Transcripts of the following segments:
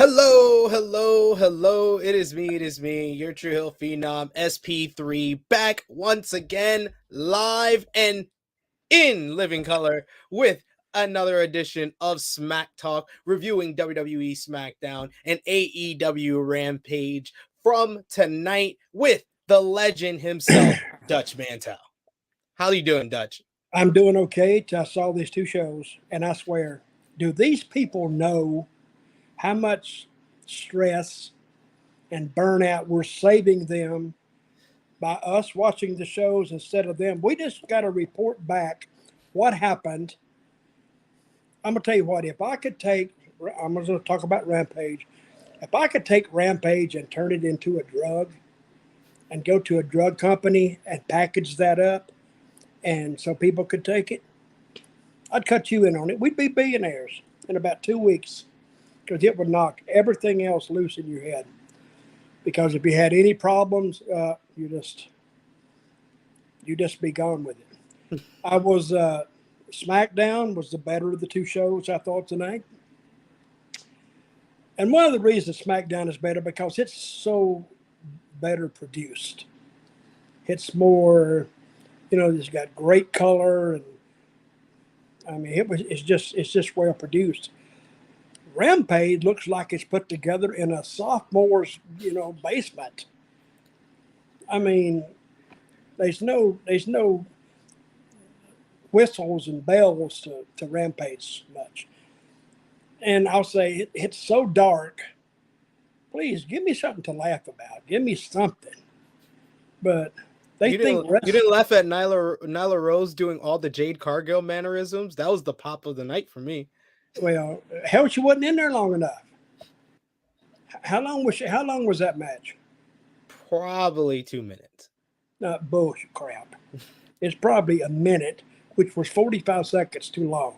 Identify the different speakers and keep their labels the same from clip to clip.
Speaker 1: Hello, hello, hello. It is me, your True Hill Phenom, SP3, back once again, live and in living color with another edition of Smack Talk, reviewing WWE SmackDown and AEW Rampage from tonight with the legend himself, Dutch Mantell. How are you doing, Dutch?
Speaker 2: I'm doing okay. I saw these two shows, and I swear, do these people know how much stress and burnout we're saving them by us watching the shows instead of them? We just got to report back what happened. I'm going to tell you what, if I could take, I'm going to talk about Rampage. If I could take Rampage and turn it into a drug and go to a drug company and package that up, and so people could take it, I'd cut you in on it. We'd be billionaires in about 2 weeks because it would knock everything else loose in your head. Because if you had any problems, you just be gone with it. I was SmackDown was the better of the two shows I thought tonight, and one of the reasons SmackDown is better because it's so better produced. It's more, it's got great color, and I mean it's just well produced. Rampage looks like it's put together in a sophomore's, basement. I mean, there's no whistles and bells to Rampage much. And I'll say it's so dark. Please give me something to laugh about. Give me something. But
Speaker 1: you didn't laugh at Nyla Rose doing all the Jade Cargill mannerisms. That was the pop of the night for me.
Speaker 2: Well, hell, she wasn't in there long enough. How long was that match?
Speaker 1: Probably 2 minutes.
Speaker 2: Bullshit crap. It's probably a minute, which was 45 seconds too long.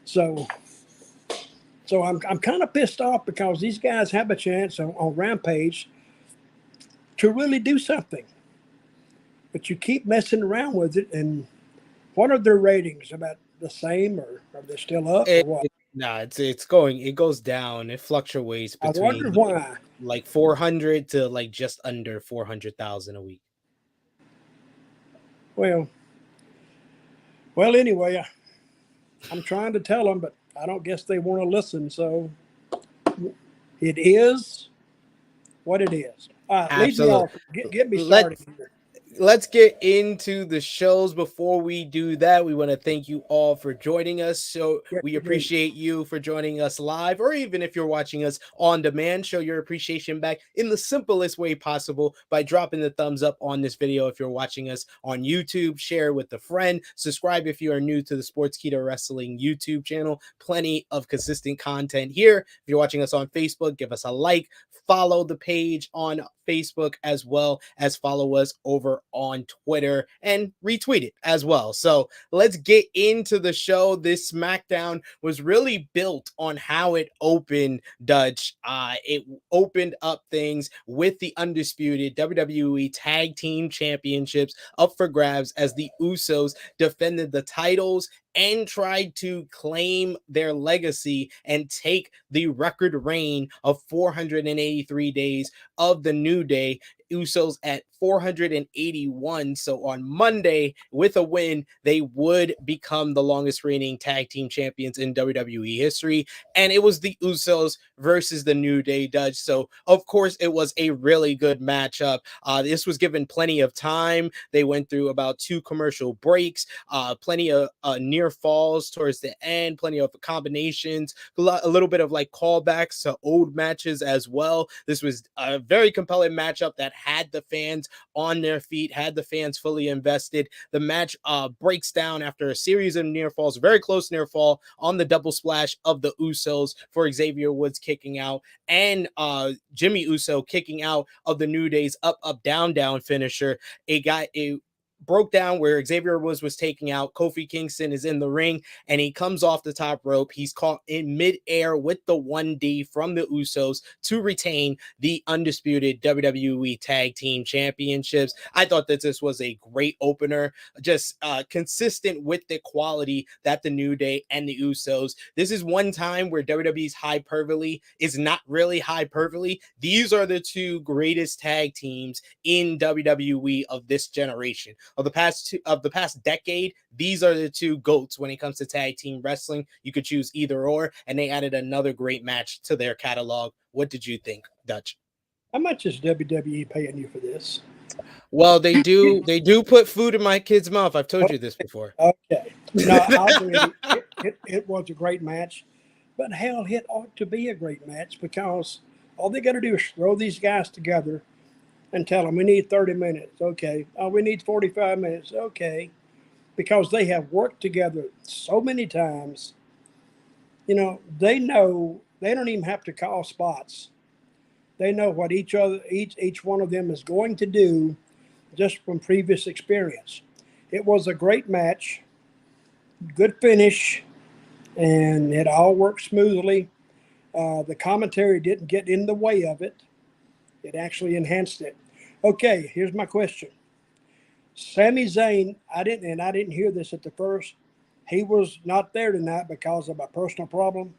Speaker 2: So I'm kind of pissed off because these guys have a chance on Rampage to really do something. But you keep messing around with it, and what are their ratings? About the same, or are they still up, or what?
Speaker 1: It goes down. It fluctuates between,
Speaker 2: I wonder why.
Speaker 1: Like 400 to like just under 400,000 a week.
Speaker 2: Well, anyway, I'm trying to tell them, but I don't guess they want to listen. So it is what it is. All right, lead me off. Get me started here.
Speaker 1: Let's get into the shows. Before we do that, we want to thank you all for joining us. So we appreciate you for joining us live, or even if you're watching us on demand, show your appreciation back in the simplest way possible by dropping the thumbs up on this video. If you're watching us on YouTube, share with a friend. Subscribe if you are new to the Sportskeeda Wrestling YouTube channel. Plenty of consistent content here. If you're watching us on Facebook, give us a like. Follow the page on Facebook, as well as follow us over on Twitter and retweet it as well. So let's get into the show. This SmackDown was really built on how it opened, Dutch. It opened up things with the undisputed WWE Tag Team Championships up for grabs as the Usos defended the titles and tried to claim their legacy and take the record reign of 483 days of the New Day. Usos at 481. So on Monday, with a win, they would become the longest reigning tag team champions in WWE history. And it was the Usos versus the New Day, Dutch. So of course it was a really good matchup. This was given plenty of time. They went through about 2 commercial breaks, plenty of near falls towards the end, plenty of combinations, a little bit of like callbacks to old matches as well. This was a very compelling matchup that had the fans on their feet, had the fans fully invested. The match breaks down after a series of near falls, very close near fall on the double splash of the Usos for Xavier Woods kicking out, and Jimmy Uso kicking out of the New Day's up, up, down, down finisher. It broke down where Xavier was taking out. Kofi Kingston is in the ring and he comes off the top rope. He's caught in midair with the 1D from the Usos to retain the undisputed WWE Tag Team Championships. I thought that this was a great opener, just consistent with the quality that the New Day and the Usos. This is one time where WWE's hyperbole is not really hyperbole. These are the two greatest tag teams in WWE of this generation. Of the past decade, these are the two GOATs when it comes to tag team wrestling. You could choose either or, and they added another great match to their catalog. What did you think, Dutch?
Speaker 2: How much is WWE paying you for this?
Speaker 1: Well, they do put food in my kid's mouth. I've told you this before.
Speaker 2: Okay. No, I agree. It was a great match, but hell, it ought to be a great match because all they got to do is throw these guys together and tell them we need 30 minutes. Okay. Oh, we need 45 minutes. Okay. Because they have worked together so many times. You know, they know they don't even have to call spots. They know what each one of them is going to do just from previous experience. It was a great match, good finish, and it all worked smoothly. The commentary didn't get in the way of it. It actually enhanced it. Okay, here's my question. Sami Zayn, I didn't hear this at the first. He was not there tonight because of a personal problem.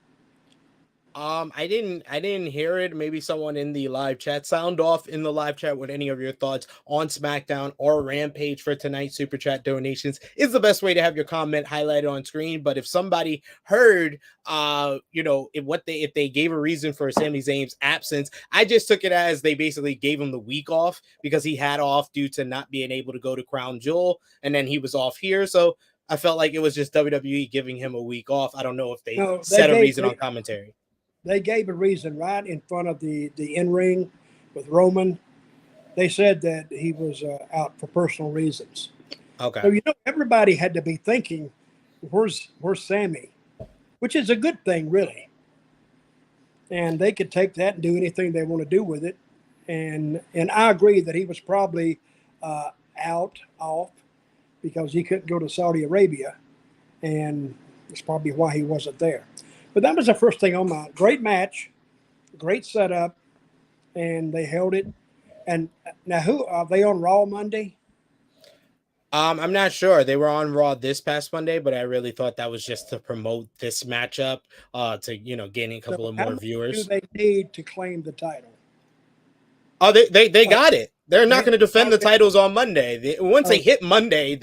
Speaker 1: I didn't hear it. Maybe someone in the live chat. Sound off in the live chat with any of your thoughts on SmackDown or Rampage for tonight's super chat donations is the best way to have your comment highlighted on screen. But if somebody heard, if they gave a reason for Sami Zayn's absence, I just took it as they basically gave him the week off because he had off due to not being able to go to Crown Jewel, and then he was off here. So I felt like it was just WWE giving him a week off. I don't know if they said a reason on commentary.
Speaker 2: They gave a reason right in front of the in-ring with Roman. They said that he was out for personal reasons.
Speaker 1: Okay.
Speaker 2: So, everybody had to be thinking, where's Sami? Which is a good thing, really. And they could take that and do anything they want to do with it. And I agree that he was probably off because he couldn't go to Saudi Arabia. And that's probably why he wasn't there. But that was the first thing on my great match, great setup, and they held it. And now, who are they on Raw Monday?
Speaker 1: I'm not sure. They were on Raw this past Monday, but I really thought that was just to promote this matchup, to gain a couple of more viewers.
Speaker 2: Do they need to claim the title?
Speaker 1: Oh, they got it. They're not going to defend the titles on Monday. Once they hit Monday,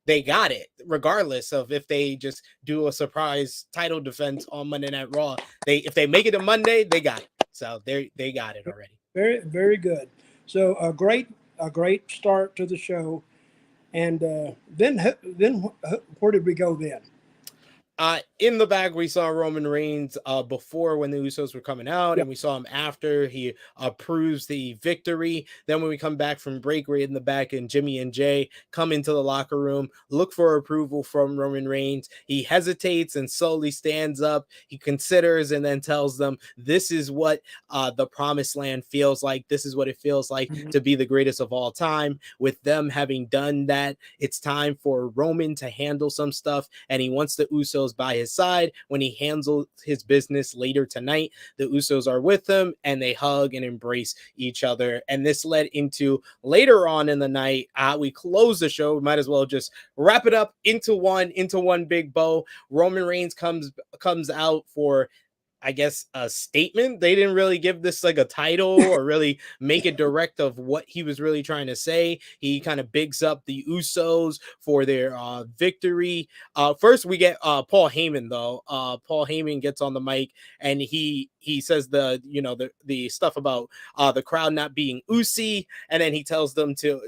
Speaker 1: they got it, regardless of if they just do a surprise title defense on Monday Night Raw. If they make it a Monday, they got it. So they got it already.
Speaker 2: Very, very good. So a great start to the show. And then where did we go then?
Speaker 1: In the back, we saw Roman Reigns before when the Usos were coming out, and we saw him after he proves the victory. Then when we come back from break, we're in the back, and Jimmy and Jay come into the locker room, look for approval from Roman Reigns. He hesitates and slowly stands up. He considers and then tells them, this is what the promised land feels like. This is what it feels like to be the greatest of all time. With them having done that, it's time for Roman to handle some stuff, and he wants the Usos by his side when he handles his business later tonight. The Usos are with him and they hug and embrace each other. And this led into later on in the night. We close the show. We might as well just wrap it up into one big bow. Roman Reigns comes out for, I guess, a statement. They didn't really give this like a title or really make it direct of what he was really trying to say. He kind of bigs up the Usos for their victory. First, we get Paul Heyman, though. Paul Heyman gets on the mic and he says the stuff about the crowd not being Usi, and then he tells them to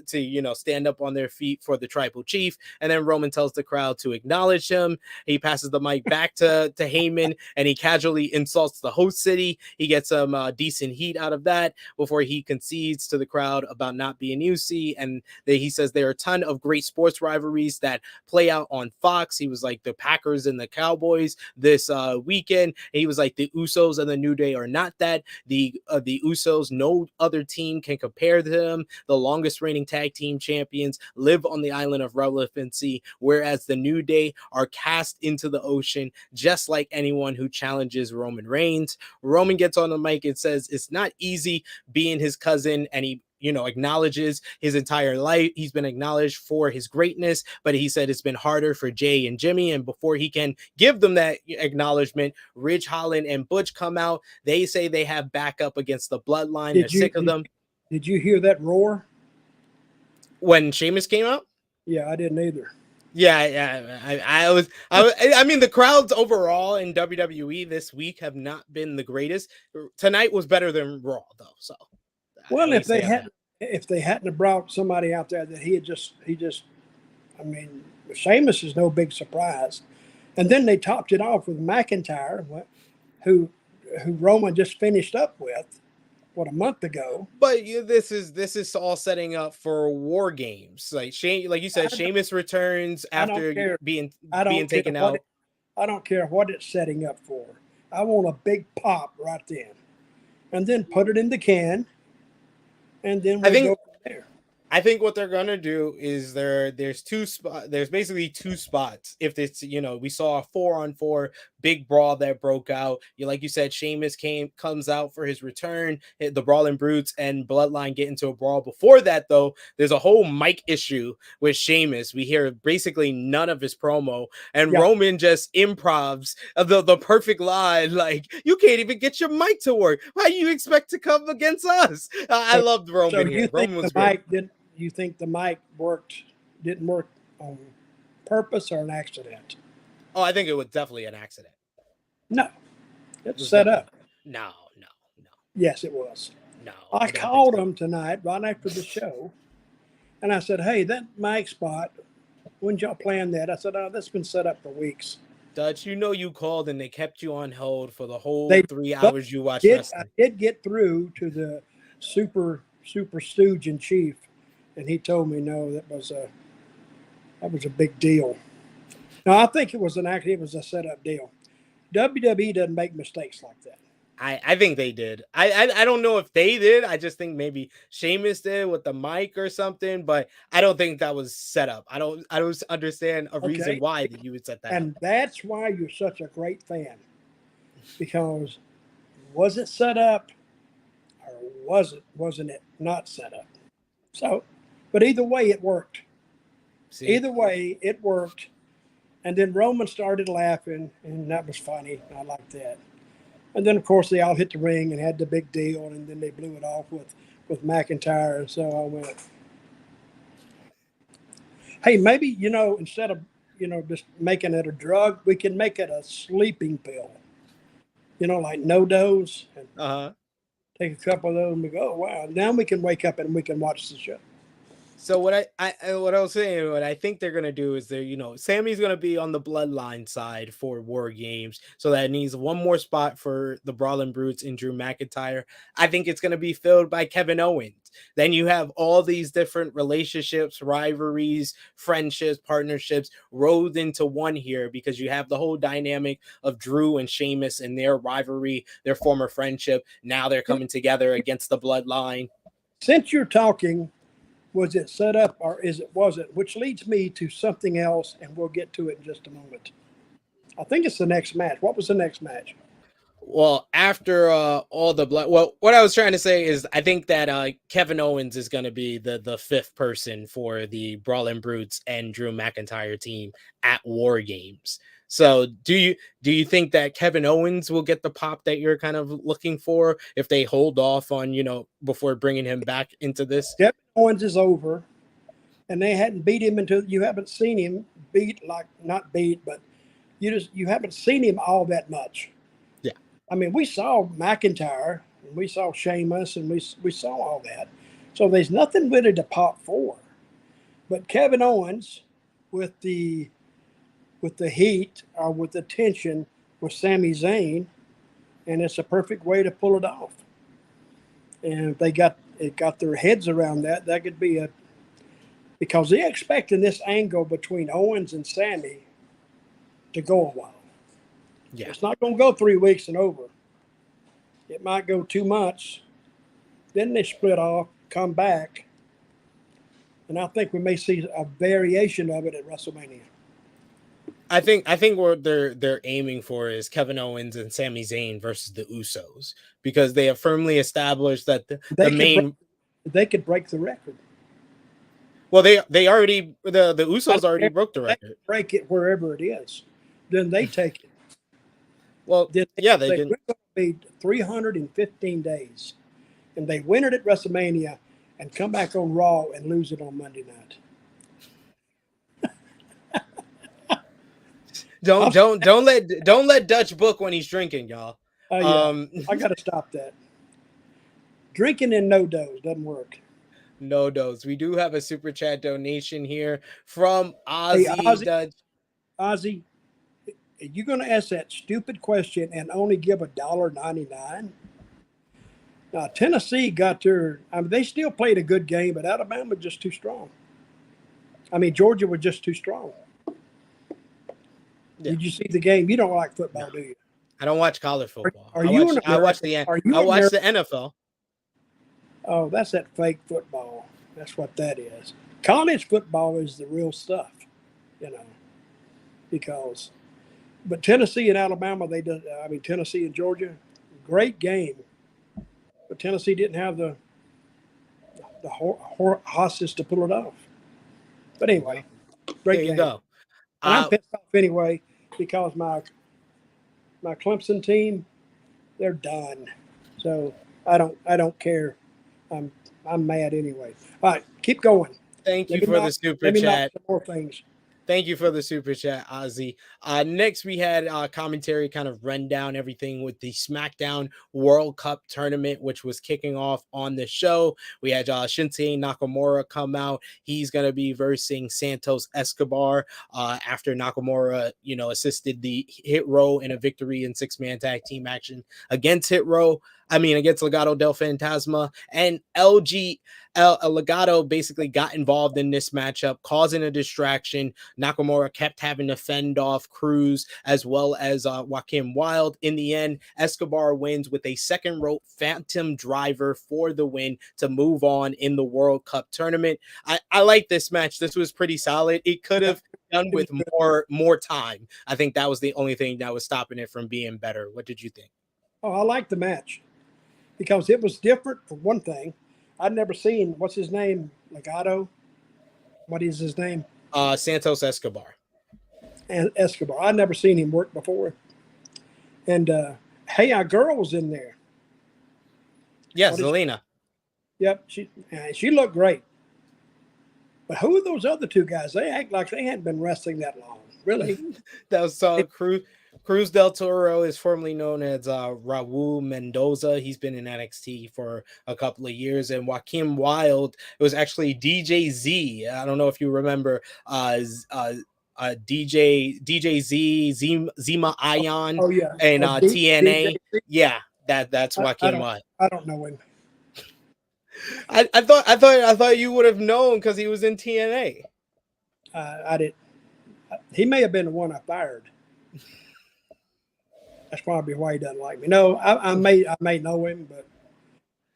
Speaker 1: stand up on their feet for the tribal chief. And then Roman tells the crowd to acknowledge him. He passes the mic back to Heyman, and he casually insults the host city. He gets some decent heat out of that before he concedes to the crowd about not being UC. And he says there are a ton of great sports rivalries that play out on Fox. He was like the Packers and the Cowboys this weekend. And he was like the Usos and the New Day are not that. The Usos, no other team can compare to them. The longest reigning tag team champions live on the island of relevancy, whereas the New Day are cast into the ocean just like anyone who challenges Roman Reigns. Roman gets on the mic and says it's not easy being his cousin, and he acknowledges his entire life. He's been acknowledged for his greatness, but he said it's been harder for Jay and Jimmy. And before he can give them that acknowledgement, Ridge Holland and Butch come out. They say they have backup against the Bloodline. They're sick of them.
Speaker 2: Did you hear that roar?
Speaker 1: When Sheamus came out?
Speaker 2: Yeah, I didn't either.
Speaker 1: Yeah. I mean, the crowds overall in WWE this week have not been the greatest. Tonight was better than Raw, though. So,
Speaker 2: well, if they hadn't have brought somebody out there that he just, I mean, Sheamus is no big surprise, and then they topped it off with McIntyre, who Roman just finished up with, a month ago.
Speaker 1: But this is all setting up for War Games. Like you said, Sheamus returns after being taken out.
Speaker 2: I don't care what it's setting up for. I want a big pop right then, and then put it in the can, and then we'll go from there.
Speaker 1: I think what they're gonna do is there's basically two spots. If it's we saw a 4-on-4 big brawl that broke out. Like you said, Sheamus comes out for his return. The Brawling Brutes and Bloodline get into a brawl. Before that, though, there's a whole mic issue with Sheamus. We hear basically none of his promo, and Roman just improvs the perfect line. Like, you can't even get your mic to work. How do you expect to come against us? I loved Roman here. Roman was great.
Speaker 2: You think the mic didn't work on purpose or an accident?
Speaker 1: Oh, I think it was definitely an accident.
Speaker 2: No, it's set up.
Speaker 1: No.
Speaker 2: Yes, it was.
Speaker 1: No.
Speaker 2: I called him tonight right after the show, and I said, "Hey, that mic spot, when y'all plan that?" I said, "Oh, that's been set up for weeks."
Speaker 1: Dutch, you called and they kept you on hold for the whole 3 hours you watched wrestling.
Speaker 2: I did get through to the super stooge in chief, and he told me no, that was a big deal. No, I think it was a setup deal. WWE doesn't make mistakes like that.
Speaker 1: I think they did. I don't know if they did. I just think maybe Sheamus did with the mic or something, but I don't think that was set up. I don't understand a reason why that you would set that
Speaker 2: and
Speaker 1: up.
Speaker 2: That's why you're such a great fan. Because was it set up or wasn't it not set up? So, but either way it worked.
Speaker 1: See?
Speaker 2: Either way it worked. And then Roman started laughing, and that was funny. I liked that. And then, of course, they all hit the ring and had the big deal, and then they blew it off with McIntyre. And so I went, hey, maybe, instead of, just making it a drug, we can make it a sleeping pill. Like no-dose. And take a couple of those and we go, oh, wow. Now we can wake up and we can watch the show.
Speaker 1: So what I was saying, what I think they're gonna do is Sammy's gonna be on the Bloodline side for War Games, so that needs one more spot for the Brawling Brutes and Drew McIntyre. I think it's gonna be filled by Kevin Owens. Then you have all these different relationships, rivalries, friendships, partnerships rolled into one here, because you have the whole dynamic of Drew and Sheamus and their rivalry, their former friendship. Now they're coming together against the Bloodline.
Speaker 2: Since you're talking, was it set up or wasn't? Which leads me to something else, and we'll get to it in just a moment. I think it's the next match. What was the next match?
Speaker 1: Well, after all the blood, what I was trying to say is I think that Kevin Owens is going to be the fifth person for the Brawling Brutes and Drew McIntyre team at War Games. So do you think that Kevin Owens will get the pop that you're kind of looking for if they hold off on, before bringing him back into this?
Speaker 2: Kevin Owens is over, and they hadn't beat him until you haven't seen him not beat, but you haven't seen him all that much.
Speaker 1: Yeah.
Speaker 2: I mean, we saw McIntyre, and we saw Sheamus, and we saw all that. So there's nothing really to pop for. But Kevin Owens, with the heat or with the tension with Sami Zayn, and it's a perfect way to pull it off. And if they got their heads around that could be because they're expecting this angle between Owens and Sami to go a while.
Speaker 1: Yeah.
Speaker 2: It's not going to go 3 weeks and over. It might go 2 months. Then they split off, come back, and I think we may see a variation of it at WrestleMania.
Speaker 1: I think what they're aiming for is Kevin Owens and Sami Zayn versus the Usos, because they have firmly established that
Speaker 2: they could break the record.
Speaker 1: Well, they already the Usos already broke the record.
Speaker 2: Break it wherever it is, then they take it.
Speaker 1: Well,
Speaker 2: they
Speaker 1: can.
Speaker 2: We're going to be 315 days, and they win it at WrestleMania and come back on Raw and lose it on Monday night.
Speaker 1: Don't let Dutch book when he's drinking, y'all.
Speaker 2: Yeah. I got to stop that. Drinking in no dose doesn't work.
Speaker 1: No dose. We do have a super chat donation here from Ozzy.
Speaker 2: Hey, Dutch. Ozzy, are you going to ask that stupid question and only give $1.99? Now, Tennessee got their. I mean, they still played a good game, but Alabama was just too strong. I mean, Georgia was just too strong. Yeah. Did you see the game? You don't like football, do you?
Speaker 1: I don't watch college football.
Speaker 2: I watch the
Speaker 1: NFL.
Speaker 2: Oh, that's that fake football. That's what that is. College football is the real stuff, but Tennessee and Alabama, Tennessee and Georgia, great game. But Tennessee didn't have the horses to pull it off. But anyway, great game.
Speaker 1: There you go.
Speaker 2: And I'm pissed off anyway because my Clemson team, they're done. So I don't care. I'm mad anyway. All right, keep going.
Speaker 1: Thank you for the super chat.
Speaker 2: Some more things.
Speaker 1: Thank you for the super chat, Ozzy. Next, we had commentary kind of run down everything with the SmackDown World Cup tournament, which was kicking off on the show. We had Shinsuke Nakamura come out. He's going to be versing Santos Escobar after Nakamura, assisted the Hit Row in a victory in 6-man tag team action against against Legado del Fantasma, and Legado basically got involved in this matchup, causing a distraction. Nakamura kept having to fend off Cruz as well as Joaquin Wilde. In the end, Escobar wins with a second rope phantom driver for the win to move on in the World Cup tournament. I like this match. This was pretty solid. It could have done with more time. I think that was the only thing that was stopping it from being better. What did you think?
Speaker 2: Oh, I like the match because it was different for one thing. I'd never seen, what's his name? Legado? What is his name?
Speaker 1: Santos Escobar.
Speaker 2: And Escobar. I'd never seen him work before. And, our girl was in there.
Speaker 1: Yes, Zelina.
Speaker 2: Yep, she looked great. But who are those other two guys? They act like they hadn't been wrestling that long. Really?
Speaker 1: That was Cruz del Toro is formerly known as Raul Mendoza. He's been in NXT for a couple of years. And Joaquin Wilde, it was actually DJ Z. I don't know if you remember DJ Z, Zima Ion, and TNA. Yeah, that's Joaquin Wilde.
Speaker 2: I don't know him.
Speaker 1: I thought you would have known because he was in TNA.
Speaker 2: I did. He may have been the one I fired. That's probably why he doesn't like me. No, I may know him, but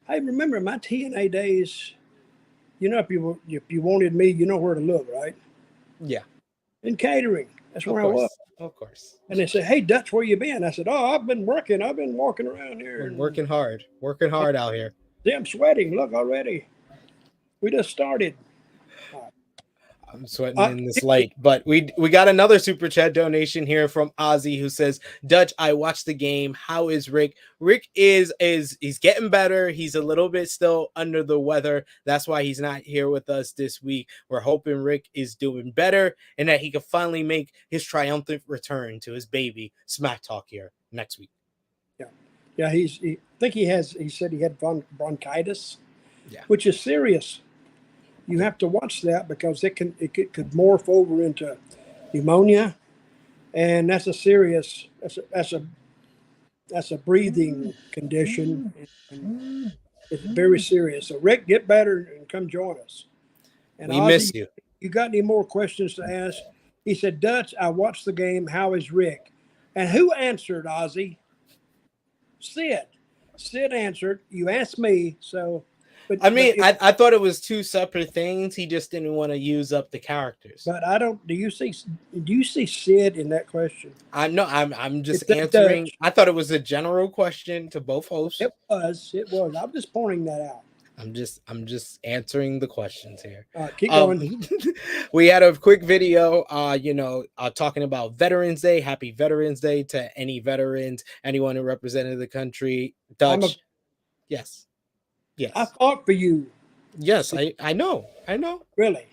Speaker 2: hey, remember my TNA days? If you wanted me, you know where to look, right?
Speaker 1: Yeah.
Speaker 2: In catering. That's where I was.
Speaker 1: Of course.
Speaker 2: And they said, "Hey, Dutch, where you been?" I said, "Oh, I've been working. I've been walking around here.
Speaker 1: Working hard out here."
Speaker 2: See, I'm sweating. Look already. We just started.
Speaker 1: I'm sweating in this light, but we got another super chat donation here from Ozzy who says, "Dutch, I watched the game. How is Rick? Rick is he's getting better. He's a little bit still under the weather. That's why he's not here with us this week. We're hoping Rick is doing better and that he can finally make his triumphant return to his baby Smack Talk here next week."
Speaker 2: Yeah. He said he had bronchitis,
Speaker 1: which
Speaker 2: is serious. You have to watch that because it could morph over into pneumonia, and that's a serious. That's a breathing condition. And it's very serious. So Rick, get better and come join us. And
Speaker 1: we miss you.
Speaker 2: You got any more questions to ask? He said, "Dutch, I watched the game. How is Rick?" And who answered, Ozzy? Sid. Sid answered. You asked me, so.
Speaker 1: I mean, I thought it was two separate things. He just didn't want to use up the characters.
Speaker 2: But I don't. Do you see Sid in that question?
Speaker 1: I'm just
Speaker 2: It's that
Speaker 1: answering.
Speaker 2: Dutch.
Speaker 1: I thought it was a general question to both hosts.
Speaker 2: It was. It was. I'm just pointing that out.
Speaker 1: I'm just answering the questions here.
Speaker 2: Keep going.
Speaker 1: We had a quick video, talking about Veterans Day. Happy Veterans Day to any veterans, anyone who represented the country. Dutch, yes.
Speaker 2: I fought for you.
Speaker 1: Yes, I know.
Speaker 2: Really,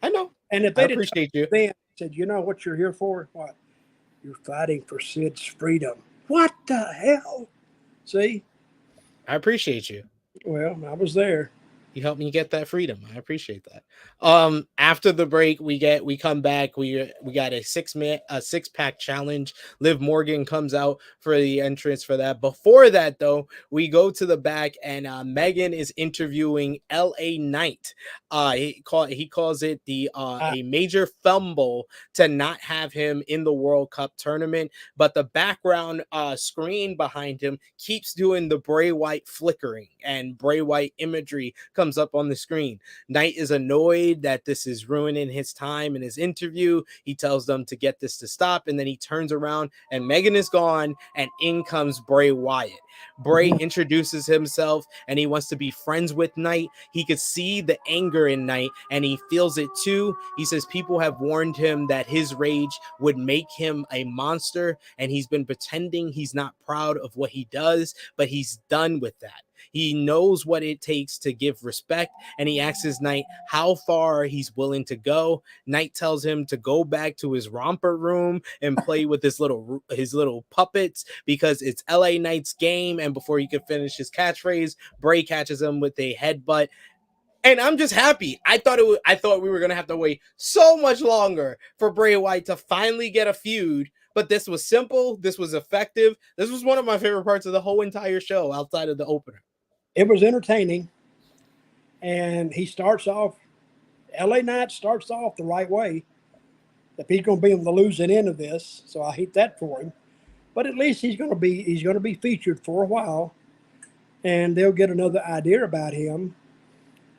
Speaker 1: I know.
Speaker 2: And if
Speaker 1: I
Speaker 2: they
Speaker 1: appreciate you.
Speaker 2: Then said, you know what you're here for? What? You're fighting for Sid's freedom. What the hell? See?
Speaker 1: I appreciate you.
Speaker 2: Well, I was there.
Speaker 1: You helped me get that freedom. I appreciate that. After the break, we come back. We got a 6-pack challenge. Liv Morgan comes out for the entrance for that. Before that, though, we go to the back and Megan is interviewing LA Knight. He calls it a major fumble to not have him in the World Cup tournament, but the background screen behind him keeps doing the Bray Wyatt flickering, and Bray Wyatt imagery comes up on the screen. Knight is annoyed that this is ruining his time in his interview. He tells them to get this to stop, and then he turns around and Megan is gone, and in comes Bray Wyatt. Bray introduces himself and he wants to be friends with Knight. He could see the anger in Knight and he feels it too. He says people have warned him that his rage would make him a monster, and he's been pretending he's not proud of what he does, but he's done with that. He knows what it takes to give respect, and he asks Knight how far he's willing to go. Knight tells him to go back to his romper room and play with his little puppets because it's LA Knight's game. And before he could finish his catchphrase, Bray catches him with a headbutt. And I'm just happy. I thought we were gonna have to wait so much longer for Bray Wyatt to finally get a feud. But this was simple. This was effective. This was one of my favorite parts of the whole entire show outside of the opener.
Speaker 2: It was entertaining. And he starts off, LA Knight starts off the right way. If he's going to be on the losing end of this, so I hate that for him. But at least he's going to be featured for a while, and they'll get another idea about him.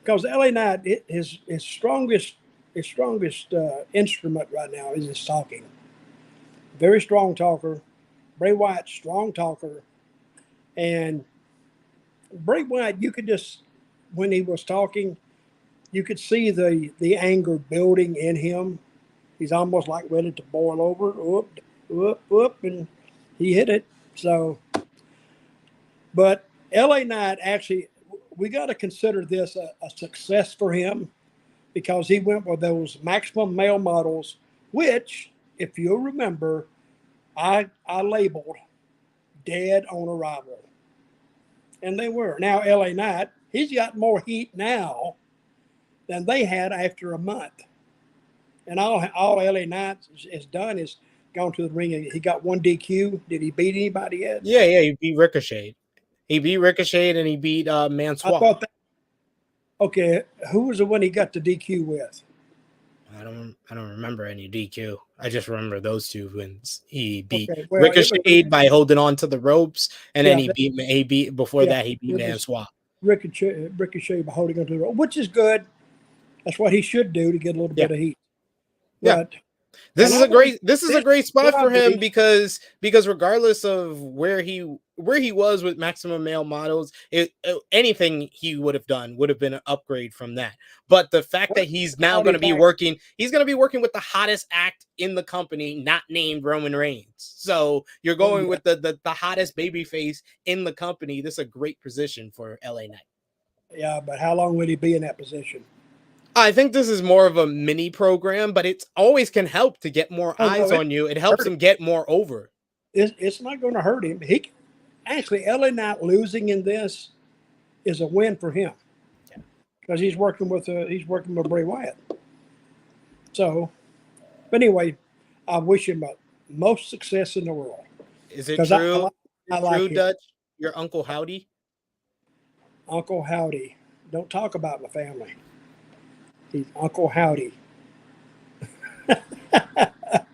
Speaker 2: Because LA Knight, his strongest instrument right now is his talking. Very strong talker. Bray Wyatt, strong talker. And Bray Wyatt, you could just, when he was talking, you could see the anger building in him. He's almost like ready to boil over. Up, and he hit it. So, but LA Knight, actually, we got to consider this a success for him because he went with those maximum male models, which, if you'll remember, I labeled dead on arrival. And they were. Now, LA Knight, he's got more heat now than they had after a month. And all LA Knight has done is gone to the ring. He got one DQ. Did he beat anybody yet?
Speaker 1: Yeah, he beat Ricochet. He beat Ricochet and he beat Mansoor.
Speaker 2: I thought that. Okay, who was the one he got the DQ with?
Speaker 1: I don't remember any DQ. I just remember those two wins. He beat
Speaker 2: Ricochet
Speaker 1: by holding on to the ropes, and then he beat before that he beat Mansoor.
Speaker 2: Ricochet by holding on to the rope, which is good. That's what he should do to get a little bit of heat. But
Speaker 1: this is a great spot for him because regardless of where he was with maximum male models, anything he would have done would have been an upgrade from that. But the fact that he's now going to be working with the hottest act in the company, not named Roman Reigns. So you're going with the hottest babyface in the company. This is a great position for LA Knight.
Speaker 2: Yeah, but how long will he be in that position?
Speaker 1: I think this is more of a mini program, but it always can help to get more eyes on you. It helps him get more over.
Speaker 2: It's not going to hurt him. Actually, LA Knight losing in this is a win for him because he's working with Bray Wyatt. So, but anyway, I wish him most success in the world.
Speaker 1: Is it true? I like Dutch? Your Uncle Howdy?
Speaker 2: Uncle Howdy. Don't talk about my family. He's Uncle Howdy.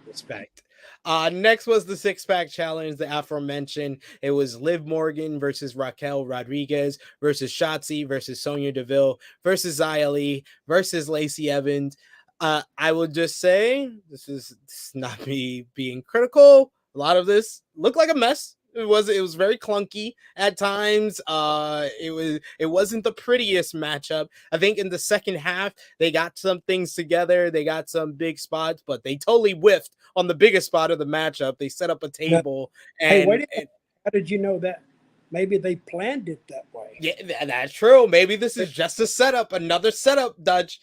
Speaker 1: Respect. Next was the six-pack challenge, the aforementioned. It was Liv Morgan versus Raquel Rodriguez versus Shotzi versus Sonya Deville versus Xia Li versus Lacey Evans. I will just say, this is not me being critical. A lot of this looked like a mess. It was very clunky at times. It wasn't the prettiest matchup. I think in the second half they got some things together. They got some big spots, but they totally whiffed on the biggest spot of the matchup. They set up a table
Speaker 2: Hey,
Speaker 1: and,
Speaker 2: wait a minute. How did you know that? Maybe they planned it that way.
Speaker 1: yeah, that's true. Maybe this is just a setup, another setup, Dutch.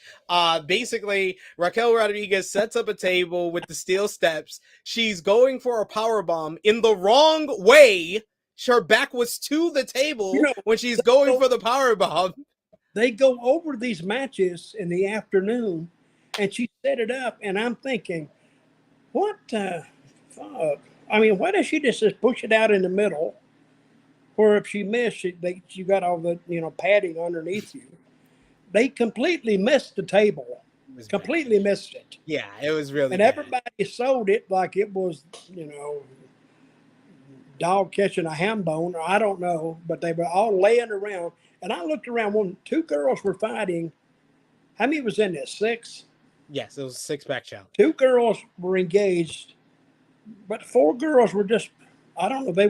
Speaker 1: Basically, Raquel Rodriguez sets up a table with the steel steps. She's going for a power bomb in the wrong way. Her back was to the table when she's going for the power bomb.
Speaker 2: They go over these matches in the afternoon, and she set it up, and I'm thinking, what the fuck? I mean, why does she just push it out in the middle? Or if she missed, you got all the padding underneath you. They completely missed the table. Completely missed it.
Speaker 1: Yeah, it was really.
Speaker 2: And
Speaker 1: bad.
Speaker 2: Everybody sold it like it was, dog catching a ham bone, or I don't know. But they were all laying around, and I looked around. Two girls were fighting. How many was in this? 6.
Speaker 1: Yes, it was a six-pack challenge.
Speaker 2: 2 girls were engaged, but 4 girls were just. I don't know. They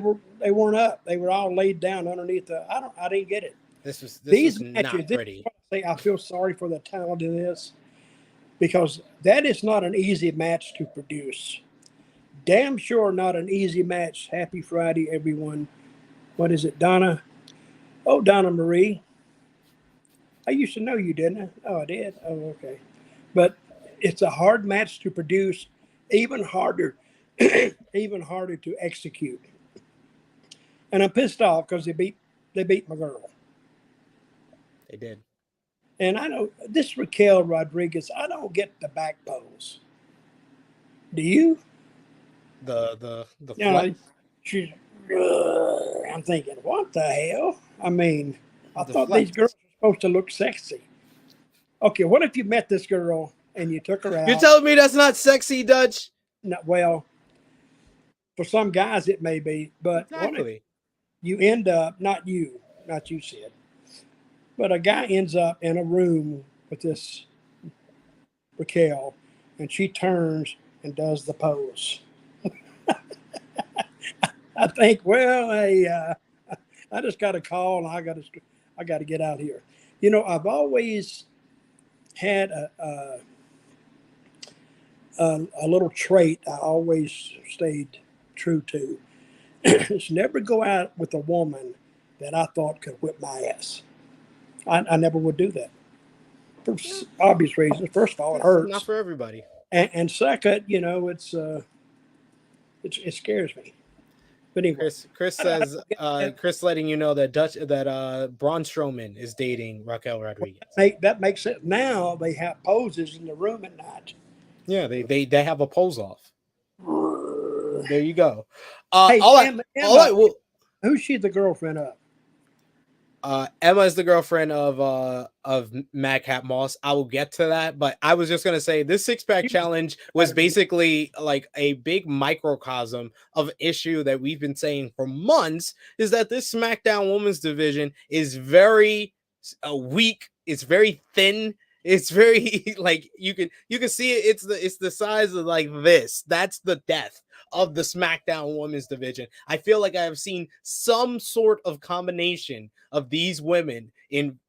Speaker 2: weren't up. They were all laid down underneath the. I didn't get it.
Speaker 1: This was
Speaker 2: These
Speaker 1: matches, not pretty.
Speaker 2: I feel sorry for the talent in this, because that is not an easy match to produce. Damn sure not an easy match. Happy Friday, everyone. What is it, Donna? Oh, Donna Marie. I used to know you, didn't I? Oh, I did. Oh, okay. But it's a hard match to produce, even harder to execute. And I'm pissed off because they beat my girl.
Speaker 1: They did.
Speaker 2: And I know this Raquel Rodriguez, I don't get the back pose. Do you?
Speaker 1: The
Speaker 2: she's. I'm thinking, what the hell? I mean, I thought these girls were supposed to look sexy. Okay, what if you met this girl and you took her out?
Speaker 1: You're telling me that's not sexy, Dutch?
Speaker 2: No, well, for some guys it may be, but
Speaker 1: exactly.
Speaker 2: What if you end up, not you, Sid, but a guy ends up in a room with this Raquel, and she turns and does the pose. I think, well, I just got a call and I got to get out here. I've always had a little trait I always stayed true to. Is never go out with a woman that I thought could whip my ass. I never would do that. For obvious reasons. First of all, it hurts.
Speaker 1: Not for everybody.
Speaker 2: And second, it scares me. But anyway,
Speaker 1: Chris says, Chris letting you know that Braun Strowman is dating Raquel Rodriguez.
Speaker 2: That makes sense. Now they have poses in the room at night.
Speaker 1: Yeah, they have a pose off. There you go.
Speaker 2: Hey, Emma,
Speaker 1: well,
Speaker 2: who's she the girlfriend of?
Speaker 1: Emma is the girlfriend of Madcap Moss. I will get to that, but I was just gonna say this six-pack challenge was basically like a big microcosm of issue that we've been saying for months, is that this SmackDown Women's division is very weak. It's very thin. It's very like you can see it. It's the size of like this. That's the death of the SmackDown Women's division. I feel like I have seen some sort of combination of these women in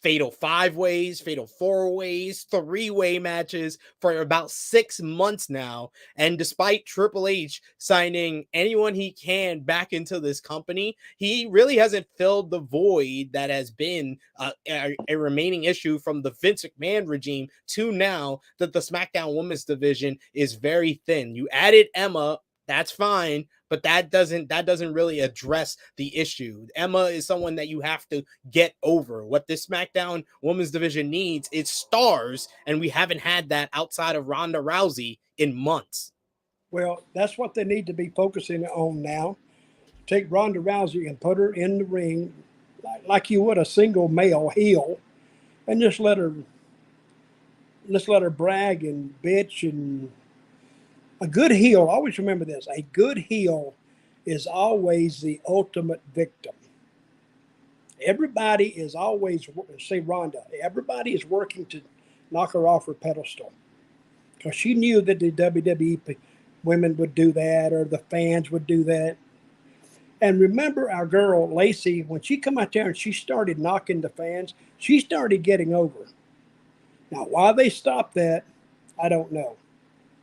Speaker 1: fatal 5-ways, fatal 4-ways, 3-way matches for about 6 months now. And despite Triple H signing anyone he can back into this company, he really hasn't filled the void that has been a remaining issue from the Vince McMahon regime to now, that the SmackDown Women's division is very thin. You added Emma, that's fine, but that doesn't really address the issue. Emma is someone that you have to get over. What this SmackDown Women's division needs is stars, and we haven't had that outside of Ronda Rousey in months.
Speaker 2: Well, that's what they need to be focusing on now. Take Ronda Rousey and put her in the ring like you would a single male heel, and just let her brag and bitch and A good heel, always remember this, a good heel is always the ultimate victim. Everybody is always, say Ronda, everybody is working to knock her off her pedestal because she knew that the WWE women would do that or the fans would do that. And remember our girl Lacey, when she come out there and she started knocking the fans, she started getting over. Now, why they stopped that, I don't know.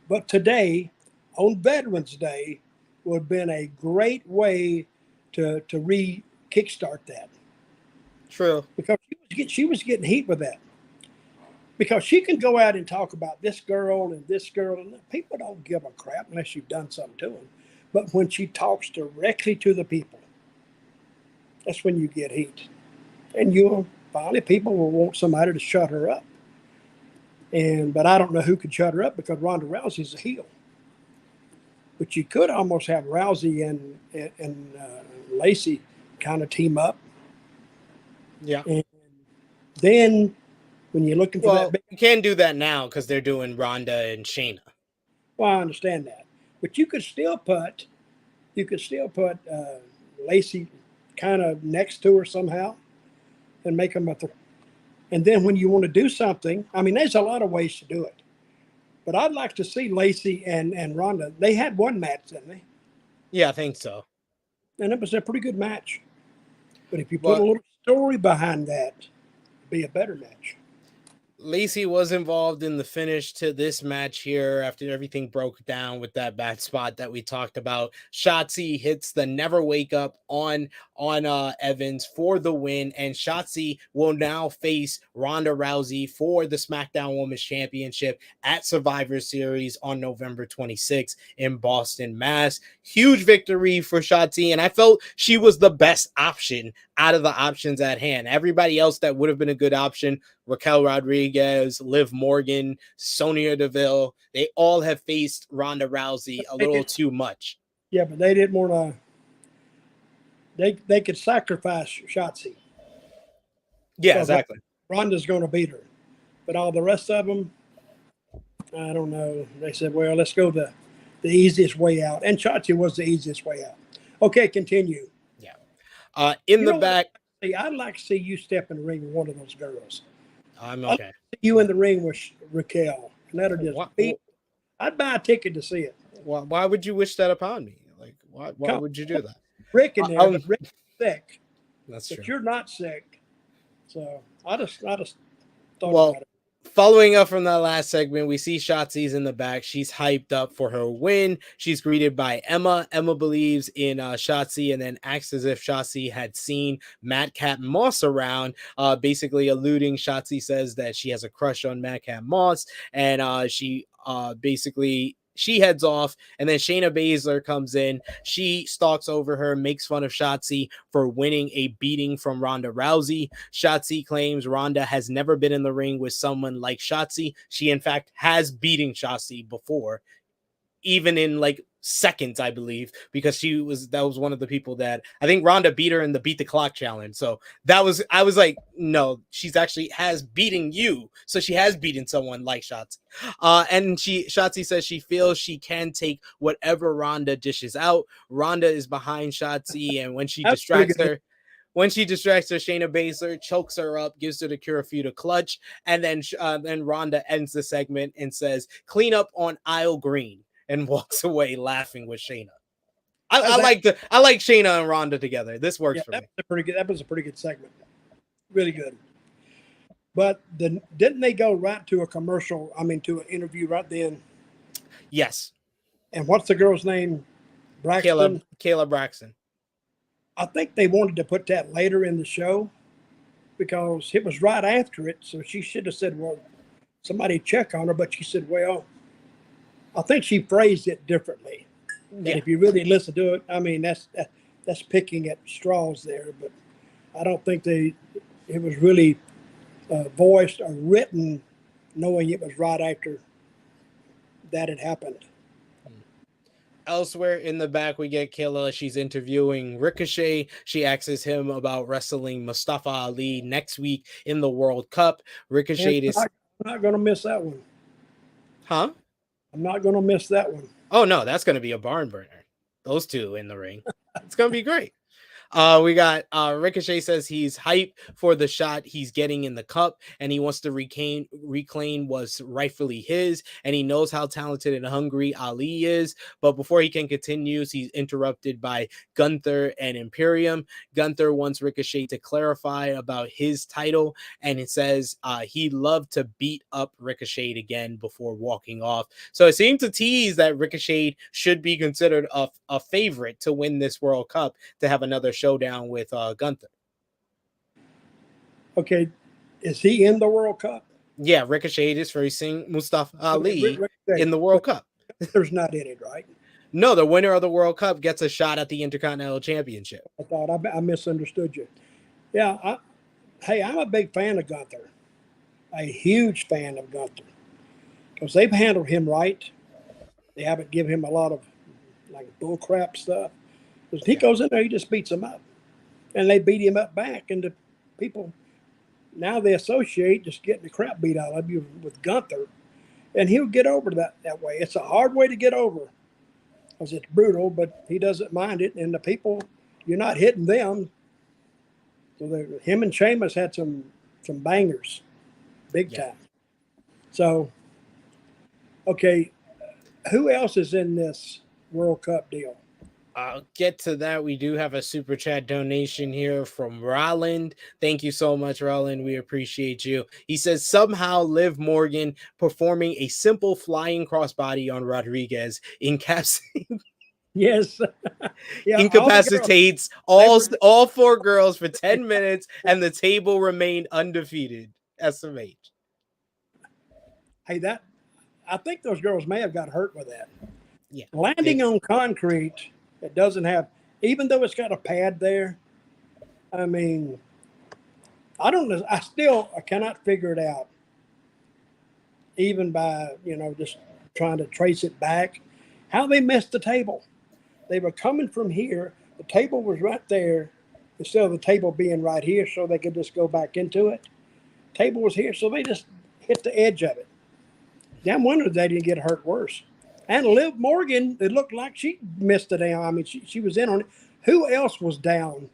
Speaker 2: But today, on Veterans Day, would have been a great way to kickstart that.
Speaker 1: True.
Speaker 2: Because she was getting heat with that. Because she can go out and talk about this girl, and people don't give a crap unless you've done something to them. But when she talks directly to the people, that's when you get heat. And finally people will want somebody to shut her up. But I don't know who could shut her up because Ronda Rousey's a heel. But you could almost have Rousey and Lacey kind of team up.
Speaker 1: Yeah.
Speaker 2: And then when you're looking for that,
Speaker 1: you can't do that now because they're doing Ronda and Shayna.
Speaker 2: Well, I understand that, but you could still put Lacey kind of next to her somehow, and make them and then when you want to do something, I mean, there's a lot of ways to do it. But I'd like to see Lacey and Ronda. They had one match, didn't they?
Speaker 1: Yeah, I think so.
Speaker 2: And it was a pretty good match. But if you put a little story behind that, it'd be a better match.
Speaker 1: Lacey was involved in the finish to this match here after everything broke down with that bad spot that we talked about. Shotzi hits the never wake up on Evans for the win, and Shotzi will now face Ronda Rousey for the SmackDown Women's Championship at Survivor Series on November 26th in Boston, Mass. Huge victory for Shotzi, and I felt she was the best option out of the options at hand. Everybody else that would have been a good option, Raquel Rodriguez, Liv Morgan, Sonya Deville, they all have faced Ronda Rousey a little too much.
Speaker 2: Yeah, but they didn't want to. They could sacrifice Shotzi.
Speaker 1: Yeah, exactly.
Speaker 2: Ronda's going to beat her, but all the rest of them, I don't know. They said, "Well, let's go the easiest way out," and Shotzi was the easiest way out. Okay, continue.
Speaker 1: Yeah. In the back,
Speaker 2: I'd like to see you step in the ring with one of those girls.
Speaker 1: I'm okay.
Speaker 2: You in the ring with Raquel, and that'll just beat. I'd buy a ticket to see it.
Speaker 1: Why would you wish that upon me? Like, why would you do that?
Speaker 2: Rick in there, but Rick's sick.
Speaker 1: That's
Speaker 2: but
Speaker 1: true.
Speaker 2: You're not sick, so I just thought about it.
Speaker 1: Following up from that last segment, we see Shotzi's in the back. She's hyped up for her win. She's greeted by Emma. Emma believes in Shotzi and then acts as if Shotzi had seen Madcap Moss around, basically alluding. Shotzi says that she has a crush on Madcap Moss, and she heads off, and then Shayna Baszler comes in. She stalks over her, makes fun of Shotzi for winning a beating from Ronda Rousey. Shotzi claims Ronda has never been in the ring with someone like Shotzi. She, in fact, has beaten Shotzi before, even in like seconds, I believe, because that was one of the people that I think Ronda beat her in the beat the clock challenge. So I was like, no, she's actually has beaten you. So she has beaten someone like Shotzi. And Shotzi says she feels she can take whatever Ronda dishes out. Ronda is behind Shotzi, and when she distracts her, Shayna Baszler chokes her up, gives her the Kirifuda clutch, and then Ronda ends the segment and says, "Clean up on aisle green," and walks away laughing with Shayna. I like Shayna and Ronda together. This works for me.
Speaker 2: That was a pretty good segment. Really good. But didn't they go right to a commercial? I mean, to an interview right then?
Speaker 1: Yes.
Speaker 2: And what's the girl's name? Braxton?
Speaker 1: Kayla Braxton.
Speaker 2: I think they wanted to put that later in the show because it was right after it. So she should have said, well, somebody check on her. But she said, well, I think she phrased it differently. Yeah. And if you really listen to it, I mean, that's picking at straws there. But I don't think it was really voiced or written knowing it was right after that had happened.
Speaker 1: Elsewhere in the back, we get Kayla. She's interviewing Ricochet. She asks him about wrestling Mustafa Ali next week in the World Cup. Ricochet
Speaker 2: I'm not going to miss that one.
Speaker 1: Huh?
Speaker 2: I'm not going to miss that one.
Speaker 1: Oh no, that's going to be a barn burner. Those two in the ring. It's going to be great. We got Ricochet says he's hyped for the shot he's getting in the cup, and he wants to reclaim what's rightfully his, and he knows how talented and hungry Ali is. But before he can continue, he's interrupted by Gunther and Imperium. Gunther wants Ricochet to clarify about his title, and it says he'd love to beat up Ricochet again before walking off. So it seemed to tease that Ricochet should be considered a favorite to win this World Cup, to have another showdown with Gunther.
Speaker 2: Okay, is he in the World Cup?
Speaker 1: Yeah, Ricochet is facing Mustafa Ali in the World Cup.
Speaker 2: There's not in it, right?
Speaker 1: No, the winner of the World Cup gets a shot at the Intercontinental Championship.
Speaker 2: I thought I misunderstood you. Yeah, hey, I'm a big fan of Gunther, a huge fan of Gunther, because they've handled him right. They haven't given him a lot of like bullcrap stuff. Because he goes in there, he just beats them up, and they beat him up back. And the people now they associate just getting the crap beat out of you with Gunther, and he'll get over that way. It's a hard way to get over, because it's brutal, but he doesn't mind it. And the people, you're not hitting them. So him and Sheamus had some bangers, big time. So, okay, who else is in this World Cup deal?
Speaker 1: I'll get to that. We do have a super chat donation here from Rolland. Thank you so much, Rolland. We appreciate you. He says somehow Liv Morgan performing a simple flying crossbody on Rodriguez
Speaker 2: Yes.
Speaker 1: Yeah, incapacitates all four girls for 10 minutes, and the table remained undefeated. SMH.
Speaker 2: Hey, I think those girls may have got hurt with that.
Speaker 1: Yeah.
Speaker 2: Landing on concrete, it doesn't have, even though it's got a pad there. I mean, I don't know. I cannot figure it out. Even by, just trying to trace it back, how they missed the table. They were coming from here. The table was right there, instead of the table being right here, so they could just go back into it. Table was here, so they just hit the edge of it. Damn wonder they didn't get hurt worse. And Liv Morgan, it looked like she missed it down. I mean, she was in on it. Who else was down?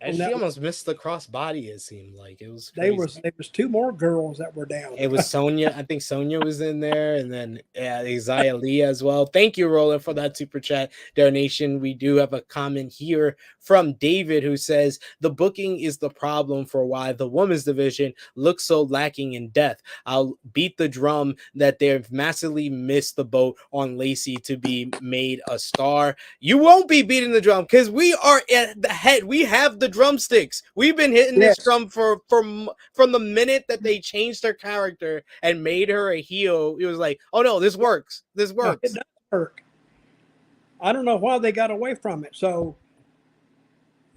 Speaker 1: She almost missed the crossbody, it seemed like. It was crazy.
Speaker 2: There was two more girls that were down.
Speaker 1: It was Sonya. I think Sonya was in there, and then Isaiah Lee as well. Thank you, Roland, for that super chat donation. We do have a comment here from David, who says the booking is the problem for why the women's division looks so lacking in depth. I'll beat the drum that they've massively missed the boat on Lacey to be made a star. You won't be beating the drum, because we are at the head. We have the drumsticks. We've been hitting this drum from the minute that they changed her character and made her a heel. It was like, oh no, this works. This works.
Speaker 2: It does work. I don't know why they got away from it. So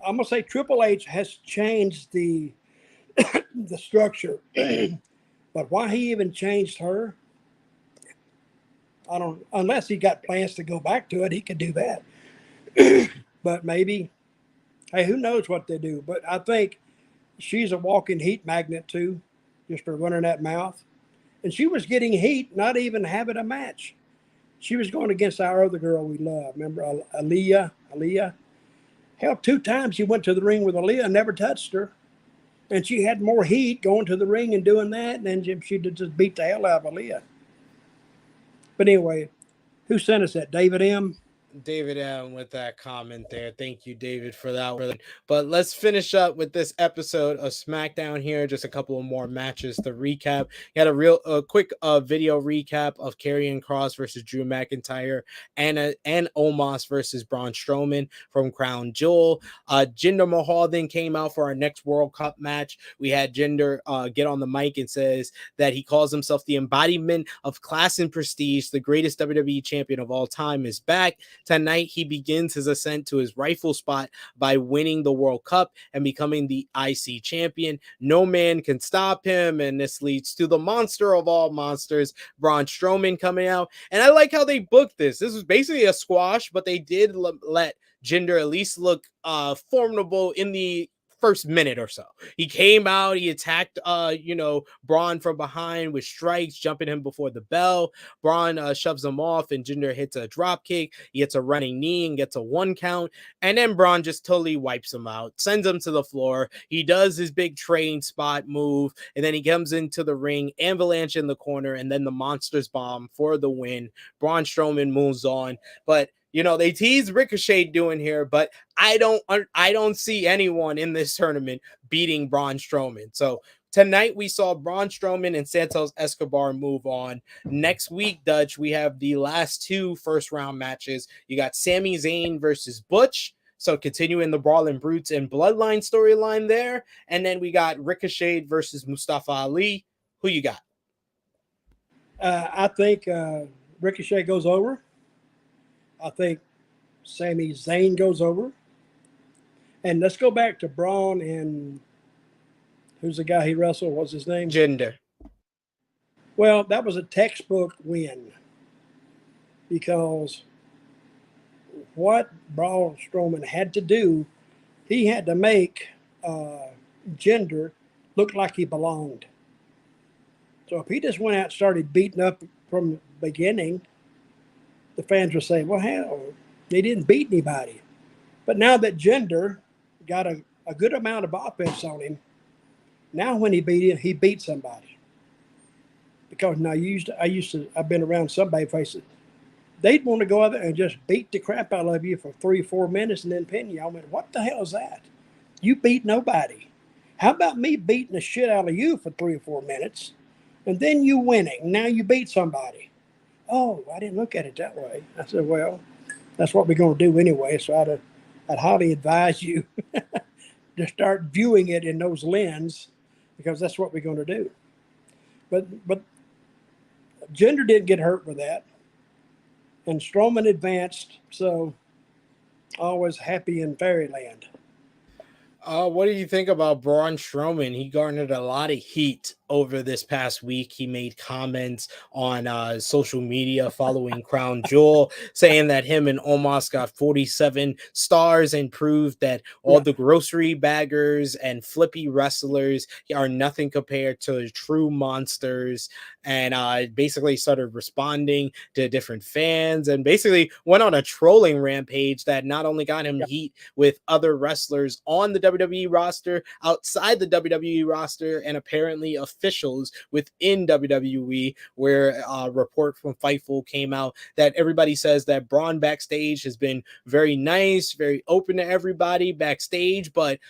Speaker 2: I'm gonna say Triple H has changed the the structure, but why he even changed her, I don't. Unless he got plans to go back to it, he could do that. But maybe. Hey, who knows what they do? But I think she's a walking heat magnet too, just for running that mouth. And she was getting heat, not even having a match. She was going against our other girl we love. Remember, Aaliyah? Hell, 2 times she went to the ring with Aaliyah and never touched her. And she had more heat going to the ring and doing that. And then she just beat the hell out of Aaliyah. But anyway, who sent us that? David M.?
Speaker 1: David M with that comment there. Thank you, David, for that. But let's finish up with this episode of SmackDown here. Just a couple of more matches to recap. You had a quick video recap of Karrion Kross versus Drew McIntyre, and Omos versus Braun Strowman from Crown Jewel. Jinder Mahal then came out for our next World Cup match. We had Jinder get on the mic and says that he calls himself the embodiment of class and prestige. The greatest WWE champion of all time is back. Tonight, he begins his ascent to his rightful spot by winning the World Cup and becoming the IC champion. No man can stop him, and this leads to the monster of all monsters, Braun Strowman, coming out. And I like how they booked this. This was basically a squash, but they did let Jinder at least look formidable in the first minute or so. He came out, he attacked Braun from behind with strikes, jumping him before the bell. Braun shoves him off, and Jinder hits a drop kick. He hits a running knee and gets a 1 count. And then Braun just totally wipes him out, sends him to the floor. He does his big train spot move, and then he comes into the ring, avalanche in the corner, and then the Monsters Bomb for the win. Braun Strowman moves on. But they tease Ricochet doing here, but I don't see anyone in this tournament beating Braun Strowman. So tonight we saw Braun Strowman and Santos Escobar move on. Next week, Dutch, we have the last 2 first-round matches. You got Sami Zayn versus Butch. So continuing the Brawling Brutes and Bloodline storyline there. And then we got Ricochet versus Mustafa Ali. Who you got?
Speaker 2: I think Ricochet goes over. I think Sami Zayn goes over. And let's go back to Braun and who's the guy he wrestled? What's his name?
Speaker 1: Jinder.
Speaker 2: Well, that was a textbook win because what Braun Strowman had to do, he had to make Jinder look like he belonged. So if he just went out and started beating up from the beginning, the fans would say, well, hell, they didn't beat anybody. But now that Jinder got a good amount of offense on him, now when he beat him, he beat somebody. Because now I've been around some babyfaces. They'd want to go out there and just beat the crap out of you for 3 or 4 minutes and then pin you. I went, what the hell is that? You beat nobody. How about me beating the shit out of you for 3 or 4 minutes and then you winning? Now you beat somebody. Oh, I didn't look at it that way. I said, well, that's what we're going to do anyway. So I'd highly advise you to start viewing it in those lenses because that's what we're going to do. But Jinder didn't get hurt with that. And Strowman advanced, so always happy in fairyland.
Speaker 1: What do you think about Braun Strowman? He garnered a lot of heat over this past week. He made comments on social media following Crown Jewel, saying that him and Omos got 47 stars and proved that all the grocery baggers and flippy wrestlers are nothing compared to true monsters. And basically started responding to different fans and basically went on a trolling rampage that not only got him heat with other wrestlers on the WWE roster, outside the WWE roster, and apparently officials within WWE, where a report from Fightful came out that everybody says that Braun backstage has been very nice, very open to everybody backstage, but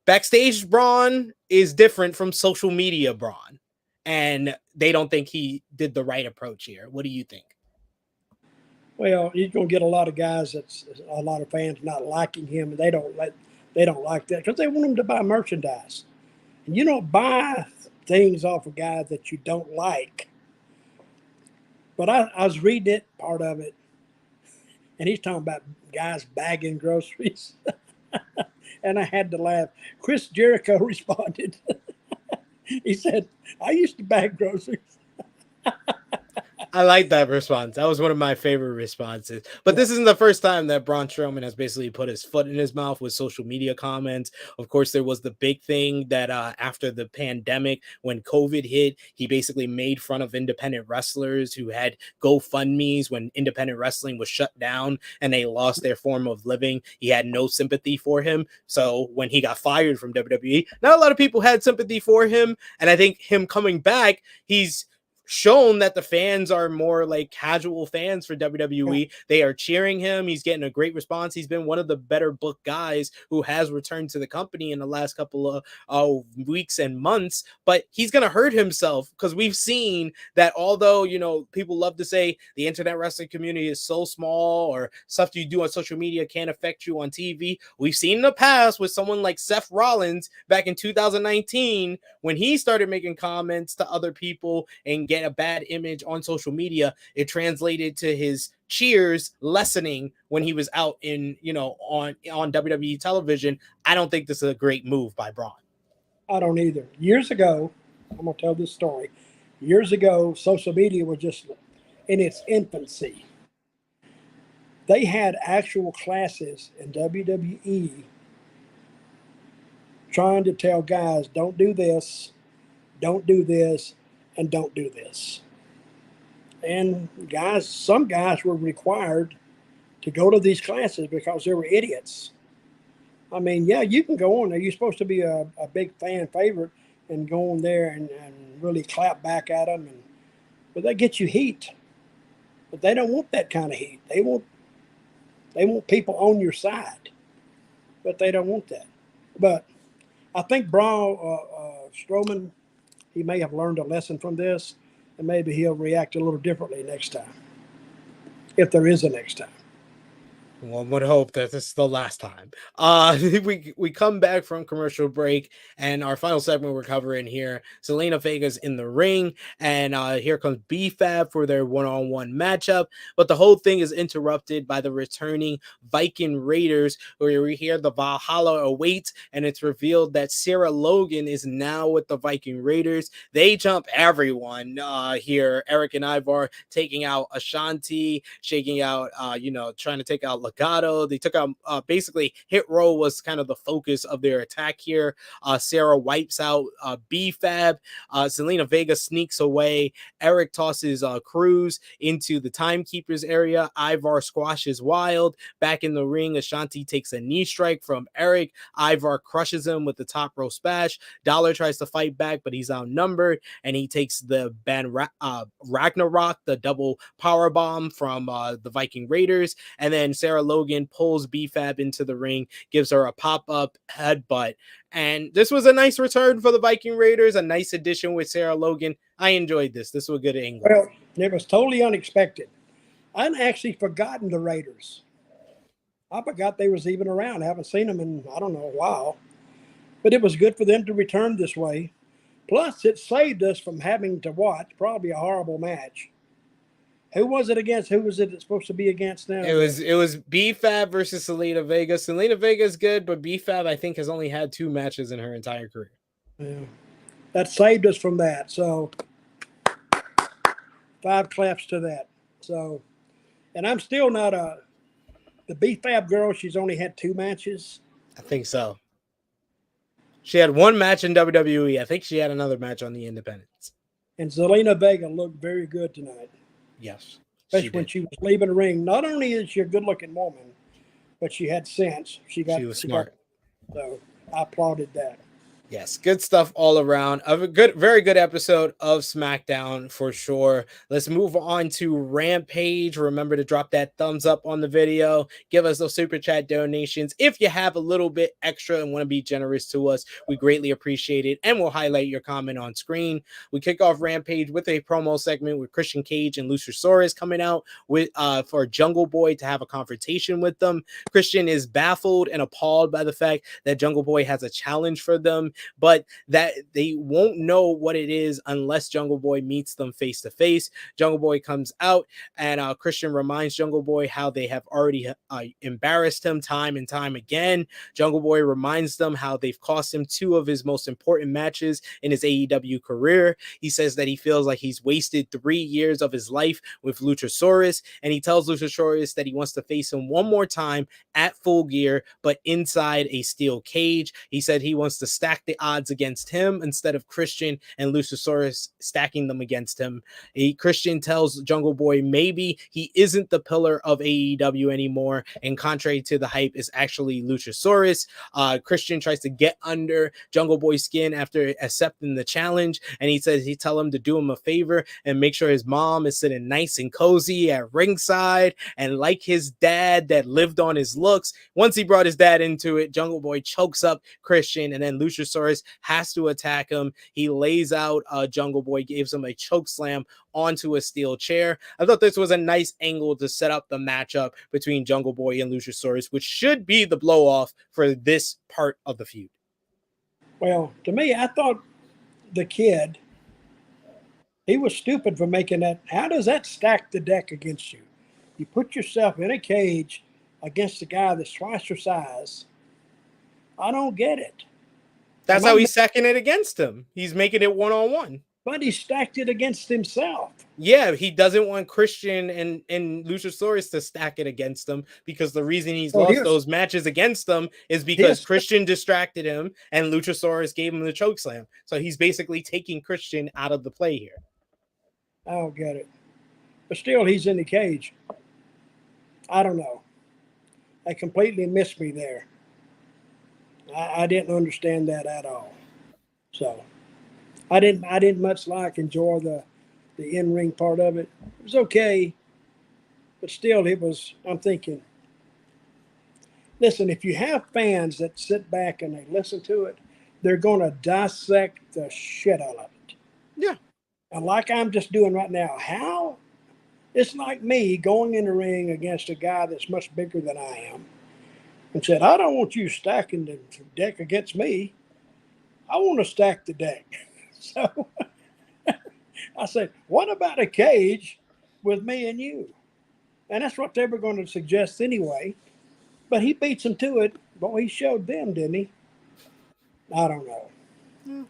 Speaker 1: backstage Braun is different from social media Braun. And they don't think he did the right approach here. What do you think?
Speaker 2: Well, he's going to get a lot of guys that's a lot of fans not liking him. They don't like that because they want him to buy merchandise. And you don't buy things off of guys that you don't like. But I was reading it, part of it, and he's talking about guys bagging groceries. And I had to laugh. Chris Jericho responded. He said, I used to bag groceries.
Speaker 1: I like that response. That was one of my favorite responses. But this isn't the first time that Braun Strowman has basically put his foot in his mouth with social media comments. Of course, there was the big thing that after the pandemic, when COVID hit, he basically made fun of independent wrestlers who had GoFundMes when independent wrestling was shut down and they lost their form of living. He had no sympathy for him. So when he got fired from WWE, not a lot of people had sympathy for him. And I think him coming back, he's shown that the fans are more like casual fans for WWE. They are cheering him. He's getting a great response. He's been one of the better booked guys who has returned to the company in the last couple of weeks and months, but he's going to hurt himself because we've seen that although, people love to say the internet wrestling community is so small or stuff you do on social media can't affect you on TV. We've seen in the past with someone like Seth Rollins back in 2019 when he started making comments to other people and get a bad image on social media, it translated to his cheers lessening when he was out in, on WWE television. I don't think this is a great move by Braun.
Speaker 2: I don't either. Years ago, I'm going to tell this story. Years ago, social media was just in its infancy. They had actual classes in WWE trying to tell guys, don't do this, don't do this, and don't do this. And guys, some guys were required to go to these classes because they were idiots. I mean, yeah, you can go on there. You're supposed to be a big fan favorite and go on there and really clap back at them. But they get you heat. But they don't want that kind of heat. They want people on your side. But they don't want that. But I think Braun Strowman, he may have learned a lesson from this, and maybe he'll react a little differently next time, if there is a next time.
Speaker 1: One would hope that this is the last time. We come back from commercial break, and our final segment we're covering here, Zelina Vega's in the ring, and here comes B-Fab for their one-on-one matchup. But the whole thing is interrupted by the returning Viking Raiders, where we hear the Valhalla awaits, and it's revealed that Sarah Logan is now with the Viking Raiders. They jump everyone here. Eric and Ivar taking out Ashanti, shaking out, trying to take out Legato. They took out basically Hit Row was kind of the focus of their attack here. Sarah wipes out B-Fab. Zelina Vega sneaks away. Eric tosses Cruz into the timekeepers area. Ivar squashes Wild. Back in the ring, Ashanti takes a knee strike from Eric. Ivar crushes him with the top row smash. Dollar tries to fight back, but he's outnumbered, and he takes the Ragnarok, the double power bomb from the Viking Raiders, and then Sarah Logan pulls B-Fab into the ring, gives her a pop-up headbutt. And this was a nice return for the Viking Raiders, a nice addition with Sarah Logan. I enjoyed this. This was a good angle.
Speaker 2: Well, it was totally unexpected. I'd actually forgotten the Raiders. I forgot they was even around. I haven't seen them in, I don't know, a while. But it was good for them to return this way. Plus, it saved us from having to watch probably a horrible match. Who was it against? Who was it supposed to be against now?
Speaker 1: It was B-Fab versus Zelina Vega. Zelina Vega is good, but B-Fab, I think, has only had 2 matches in her entire career.
Speaker 2: Yeah. That saved us from that. So 5 claps to that. So, and I'm still not the B-Fab girl. She's only had 2 matches.
Speaker 1: I think so. She had 1 match in WWE. I think she had another match on the Independents.
Speaker 2: And Zelina Vega looked very good tonight.
Speaker 1: Yes.
Speaker 2: Especially when she was leaving the ring. Not only is she a good-looking woman, but she had sense. She was smart. So I applauded that.
Speaker 1: Yes, good stuff all around. A very good episode of SmackDown for sure. Let's move on to Rampage. Remember to drop that thumbs up on the video. Give us those super chat donations. If you have a little bit extra and want to be generous to us, we greatly appreciate it. And we'll highlight your comment on screen. We kick off Rampage with a promo segment with Christian Cage and Luchasaurus coming out with for Jungle Boy to have a confrontation with them. Christian is baffled and appalled by the fact that Jungle Boy has a challenge for them, but that they won't know what it is unless Jungle Boy meets them face to face. Jungle Boy comes out, and Christian reminds Jungle Boy how they have already embarrassed him time and time again. Jungle Boy reminds them how they've cost him 2 of his most important matches in his AEW career. He says that he feels like he's wasted 3 years of his life with Luchasaurus, and he tells Luchasaurus that he wants to face him one more time at Full Gear, but inside a steel cage. He said he wants to stack the odds against him instead of Christian and Luchasaurus stacking them against him. Christian tells Jungle Boy maybe he isn't the pillar of AEW anymore, and contrary to the hype, is actually Luchasaurus. Christian tries to get under Jungle Boy's skin after accepting the challenge, and he says he tell him to do him a favor and make sure his mom is sitting nice and cozy at ringside, and like his dad that lived on his looks. Once he brought his dad into it, Jungle Boy chokes up Christian, and then Luchasaurus has to attack him. He lays out Jungle Boy, gives him a choke slam onto a steel chair. I thought this was a nice angle to set up the matchup between Jungle Boy and Luchasaurus, which should be the blow off for this part of the feud.
Speaker 2: Well, to me, I thought the kid, he was stupid for making that. How does that stack the deck against you? You put yourself in a cage against a guy that's twice your size. I don't get it.
Speaker 1: That's how he's stacking it against him. He's making it one-on-one.
Speaker 2: but he stacked it against himself.
Speaker 1: Yeah, he doesn't want Christian and Luchasaurus to stack it against him, because the reason he's
Speaker 2: So
Speaker 1: lost those matches against them is because
Speaker 2: his
Speaker 1: Christian distracted him and Luchasaurus gave him the chokeslam. So he's basically taking Christian out of the play here.
Speaker 2: I don't get it. But still, he's in the cage. I don't know. They completely missed me there. I didn't understand that at all. So I didn't much enjoy the in-ring part of it. It was okay, but still it was, I'm thinking, listen, if you have fans that sit back and they listen to it, they're going to dissect the shit out of it.
Speaker 1: Yeah.
Speaker 2: And like I'm just doing right now, how? It's like me going in the ring against a guy that's much bigger than I am and said, I don't want you stacking the deck against me. I want to stack the deck. So I said, what about a cage with me and you? And that's what they were going to suggest anyway. But he beats them to it. Boy, he showed them, didn't he? I don't know.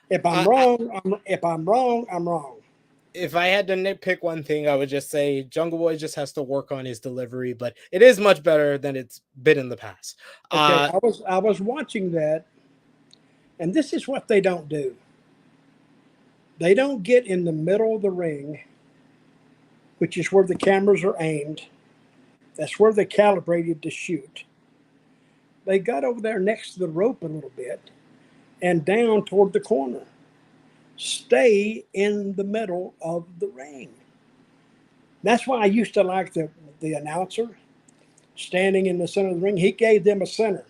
Speaker 2: If I'm wrong, I'm wrong.
Speaker 1: If I had to nitpick one thing, I would just say Jungle Boy just has to work on his delivery, but it is much better than it's been in the past.
Speaker 2: Okay, I was watching that, and this is what they don't do. They don't get in the middle of the ring, which is where the cameras are aimed. That's where they're calibrated to shoot. They got over there next to the rope a little bit and down toward the corner. Stay in the middle of the ring. That's why I used to like the announcer standing in the center of the ring. He gave them a center.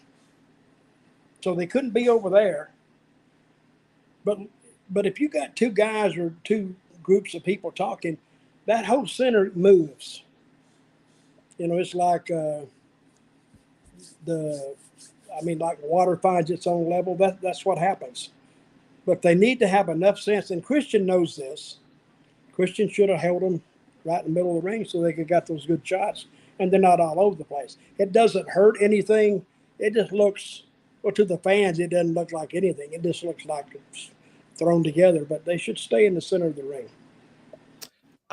Speaker 2: So they couldn't be over there. But if you got two guys or two groups of people talking, that whole center moves. You know, it's like like water finds its own level. That's what happens. But they need to have enough sense, and Christian knows this. Christian should have held them right in the middle of the ring so they could got those good shots, and they're not all over the place. It doesn't hurt anything. It just looks, well, to the fans, it doesn't look like anything. It just looks like it's thrown together, but they should stay in the center of the ring.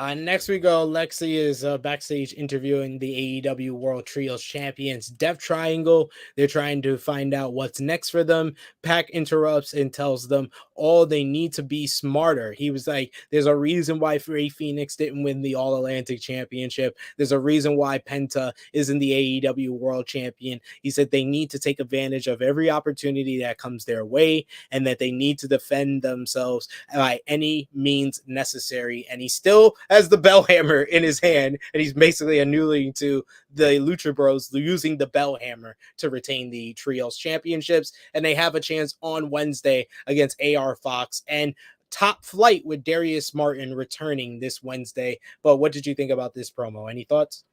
Speaker 1: Next we go, Lexi is backstage interviewing the AEW World Trios Champions, Death Triangle. They're trying to find out what's next for them. Pac interrupts and tells them all they need to be smarter. He was like, there's a reason why Ray Phoenix didn't win the All-Atlantic Championship. There's a reason why Penta isn't the AEW World Champion. He said they need to take advantage of every opportunity that comes their way and that they need to defend themselves by any means necessary. And he still has the bell hammer in his hand, and he's basically announcing to the Lucha Bros using the bell hammer to retain the Trios Championships, and they have a chance on Wednesday against AR Fox and Top Flight with Darius Martin returning this Wednesday. But what did you think about this promo? Any thoughts?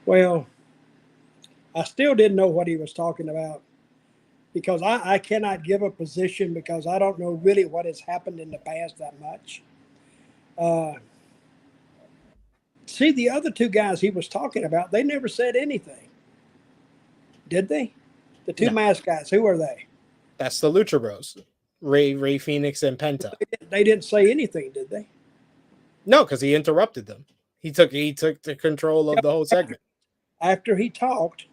Speaker 2: Well, I still didn't know what he was talking about because I cannot give a position because I don't know really what has happened in the past that much. See, the other two guys he was talking about, they never said anything. Did they? The two masked guys, who are they?
Speaker 1: That's the Lucha Bros. Ray Phoenix and Penta.
Speaker 2: They didn't say anything, did they?
Speaker 1: No, because he interrupted them. He took the control of the whole segment.
Speaker 2: After he talked,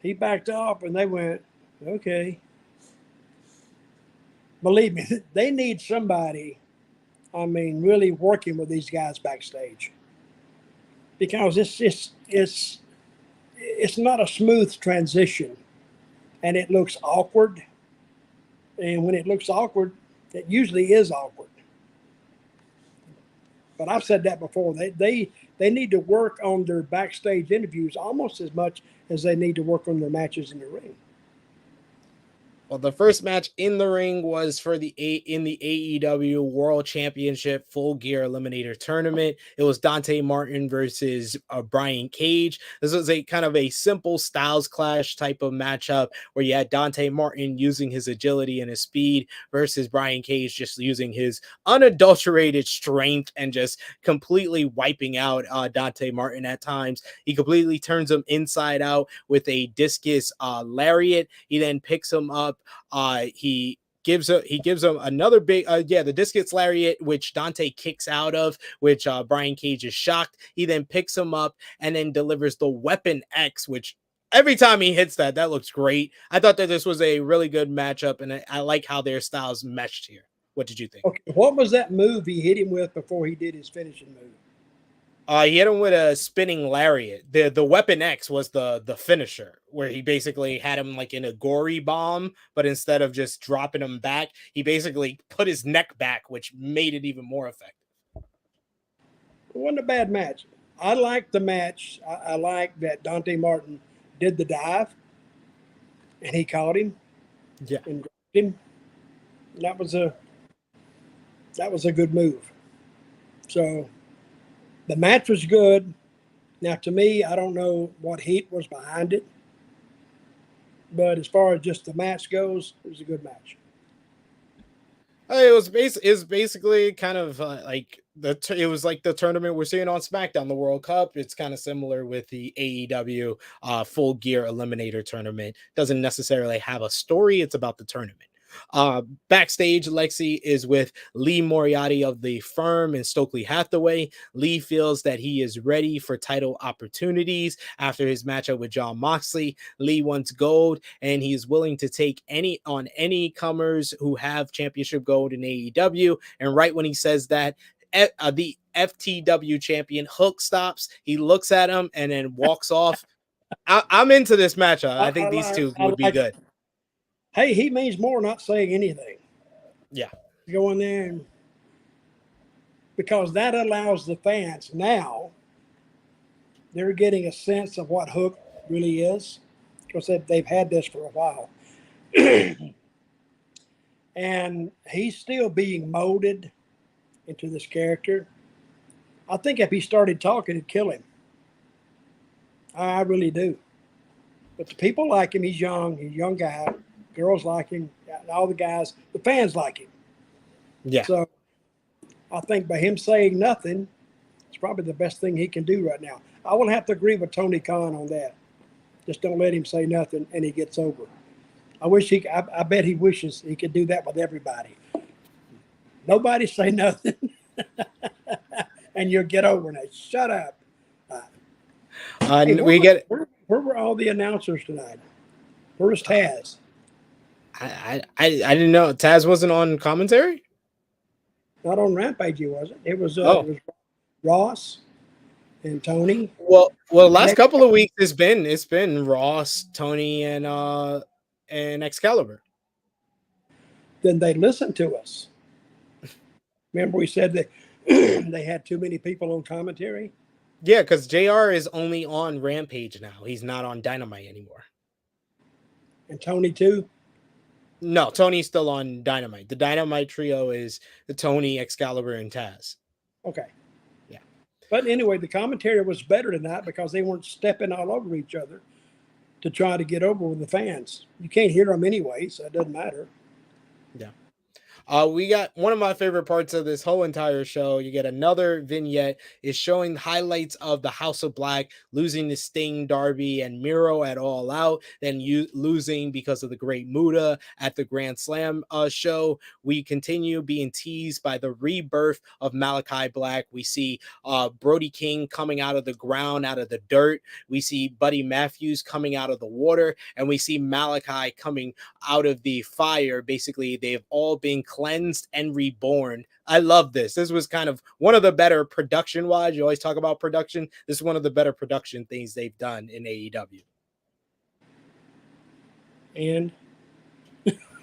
Speaker 2: he backed off and they went, okay. Believe me, they need somebody, really working with these guys backstage. Because it's not a smooth transition. And it looks awkward. And when it looks awkward, it usually is awkward. But I've said that before. They need to work on their backstage interviews almost as much as they need to work on their matches in the ring.
Speaker 1: Well, the first match in the ring was for the AEW World Championship Full Gear Eliminator Tournament. It was Dante Martin versus Brian Cage. This was a kind of a simple styles clash type of matchup where you had Dante Martin using his agility and his speed versus Brian Cage just using his unadulterated strength and just completely wiping out Dante Martin at times. He completely turns him inside out with a discus lariat. He then picks him up. He gives him another big the discus lariat, which Dante kicks out of, which Brian Cage is shocked. He then picks him up and then delivers the Weapon X, which every time he hits that looks great. I thought that this was a really good matchup, and I like how their styles meshed here. What did you think?
Speaker 2: Okay, what was that move he hit him with before he did his finishing move?
Speaker 1: He hit him with a spinning lariat. The Weapon X was the finisher, where he basically had him like in a gory bomb, but instead of just dropping him back, he basically put his neck back, which made it even more effective.
Speaker 2: It wasn't a bad match. I liked the match. I like that Dante Martin did the dive, and he caught him.
Speaker 1: Yeah,
Speaker 2: and grabbed him. That was a good move. So the match was good. Now, to me, I don't know what heat was behind it, but as far as just the match goes, it was a good match.
Speaker 1: It was basically kind of like it was like the tournament we're seeing on SmackDown, the World Cup. It's kind of similar with the AEW Full Gear Eliminator tournament. Doesn't necessarily have a story. It's about the tournament. Backstage, Lexi is with Lee Moriarty of the Firm and Stokely Hathaway. Lee feels that he is ready for title opportunities after his matchup with Jon Moxley. Lee wants gold, and he is willing to take any comers who have championship gold in AEW. And right when he says that, the FTW champion Hook stops. He looks at him and then walks off. I'm into this matchup. I think these two would be good.
Speaker 2: Hey, he means more not saying anything.
Speaker 1: Yeah.
Speaker 2: Go in there, and because that allows the fans now, they're getting a sense of what Hook really is, because they've had this for a while. And he's still being molded into this character. I think if he started talking, it'd kill him. I really do. But the people like him. He's young. He's a young guy. Girls like him. All the guys, the fans like him.
Speaker 1: Yeah.
Speaker 2: So I think by him saying nothing, it's probably the best thing he can do right now. I will have to agree with Tony Khan on that. Just don't let him say nothing and he gets over. I bet he wishes he could do that with everybody. Nobody say nothing and you'll get over it. Shut up. Hey, where were all the announcers tonight? Where was Taz?
Speaker 1: I didn't know Taz wasn't on commentary.
Speaker 2: Not on Rampage, he wasn't. It was Ross and Tony.
Speaker 1: Well, last couple of weeks it's been Ross, Tony, and Excalibur.
Speaker 2: Then they listened to us. Remember we said that they had too many people on commentary?
Speaker 1: Yeah, because JR is only on Rampage now. He's not on Dynamite anymore.
Speaker 2: And Tony too?
Speaker 1: No, Tony's still on Dynamite. The Dynamite trio is the Tony, Excalibur, and Taz.
Speaker 2: Okay.
Speaker 1: Yeah.
Speaker 2: But anyway, the commentary was better tonight because they weren't stepping all over each other to try to get over with the fans. You can't hear them anyway, so it doesn't matter.
Speaker 1: Yeah. We got one of my favorite parts of this whole entire show. You get another vignette is showing highlights of the House of Black losing to Sting, Darby, and Miro at All Out, then losing because of the Great Muta at the Grand Slam show. We continue being teased by the rebirth of Malachi Black. We see Brody King coming out of the ground, out of the dirt. We see Buddy Matthews coming out of the water, and we see Malachi coming out of the fire. Basically, they've all been cleansed and reborn. I love this. This was kind of one of the better production wise. You always talk about production. This is one of the better production things they've done in AEW.
Speaker 2: And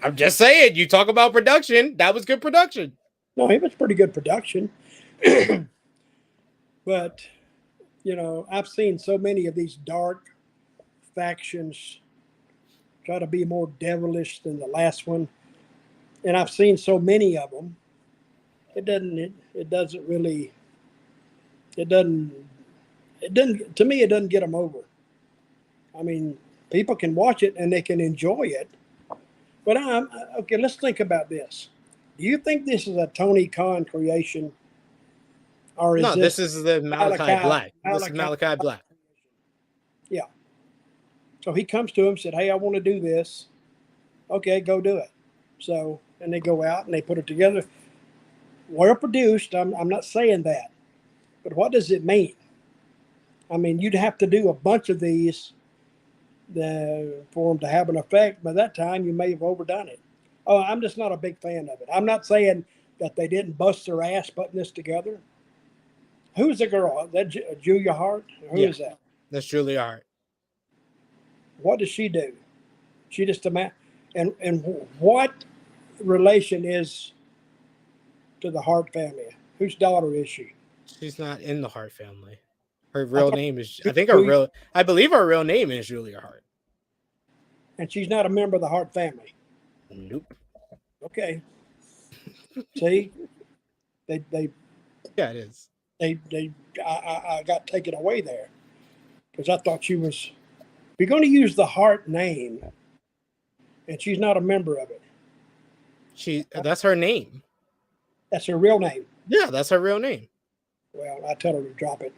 Speaker 1: I'm just saying, you talk about production. That was good production.
Speaker 2: No, it was pretty good production. But, I've seen so many of these dark factions try to be more devilish than the last one. And I've seen so many of them. To me, it doesn't get them over. I mean, people can watch it and they can enjoy it. But okay, let's think about this. Do you think this is a Tony Khan creation? Or is
Speaker 1: this is the Malachi Black. This is Malachi Black.
Speaker 2: Yeah. So he comes to him and said, hey, I want to do this. Okay, go do it. So, and they go out and they put it together. Well produced. I'm not saying that, but what does it mean? I mean, you'd have to do a bunch of these for them to have an effect. By that time, you may have overdone it. Oh, I'm just not a big fan of it. I'm not saying that they didn't bust their ass putting this together. Who's the girl? Is that Julia Hart? Who is that?
Speaker 1: That's Julia Hart.
Speaker 2: What does she do? She just a man. And what relation is to the Hart family? Whose daughter is she?
Speaker 1: She's not in the Hart family. Her real name is, I believe her real name is Julia Hart.
Speaker 2: And she's not a member of the Hart family.
Speaker 1: Nope.
Speaker 2: Okay. See, yeah,
Speaker 1: it is.
Speaker 2: I got taken away there because I thought she was. If you're going to use the Hart name, and she's not a member of it,
Speaker 1: that's her name.
Speaker 2: That's her real name.
Speaker 1: Yeah, that's her real name.
Speaker 2: Well, I tell her to drop it.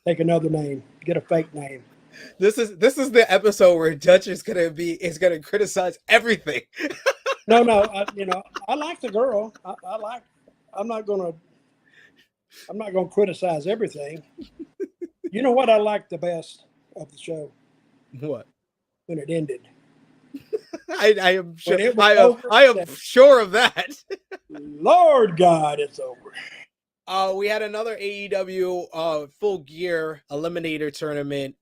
Speaker 2: Take another name. Get a fake name.
Speaker 1: This is the episode where Dutch is gonna criticize everything.
Speaker 2: No, I like the girl. I'm not gonna criticize everything. You know what I liked the best of the show?
Speaker 1: What?
Speaker 2: When it ended.
Speaker 1: I am sure. I am sure of that.
Speaker 2: Lord God, it's over.
Speaker 1: We had another AEW Full Gear Eliminator Tournament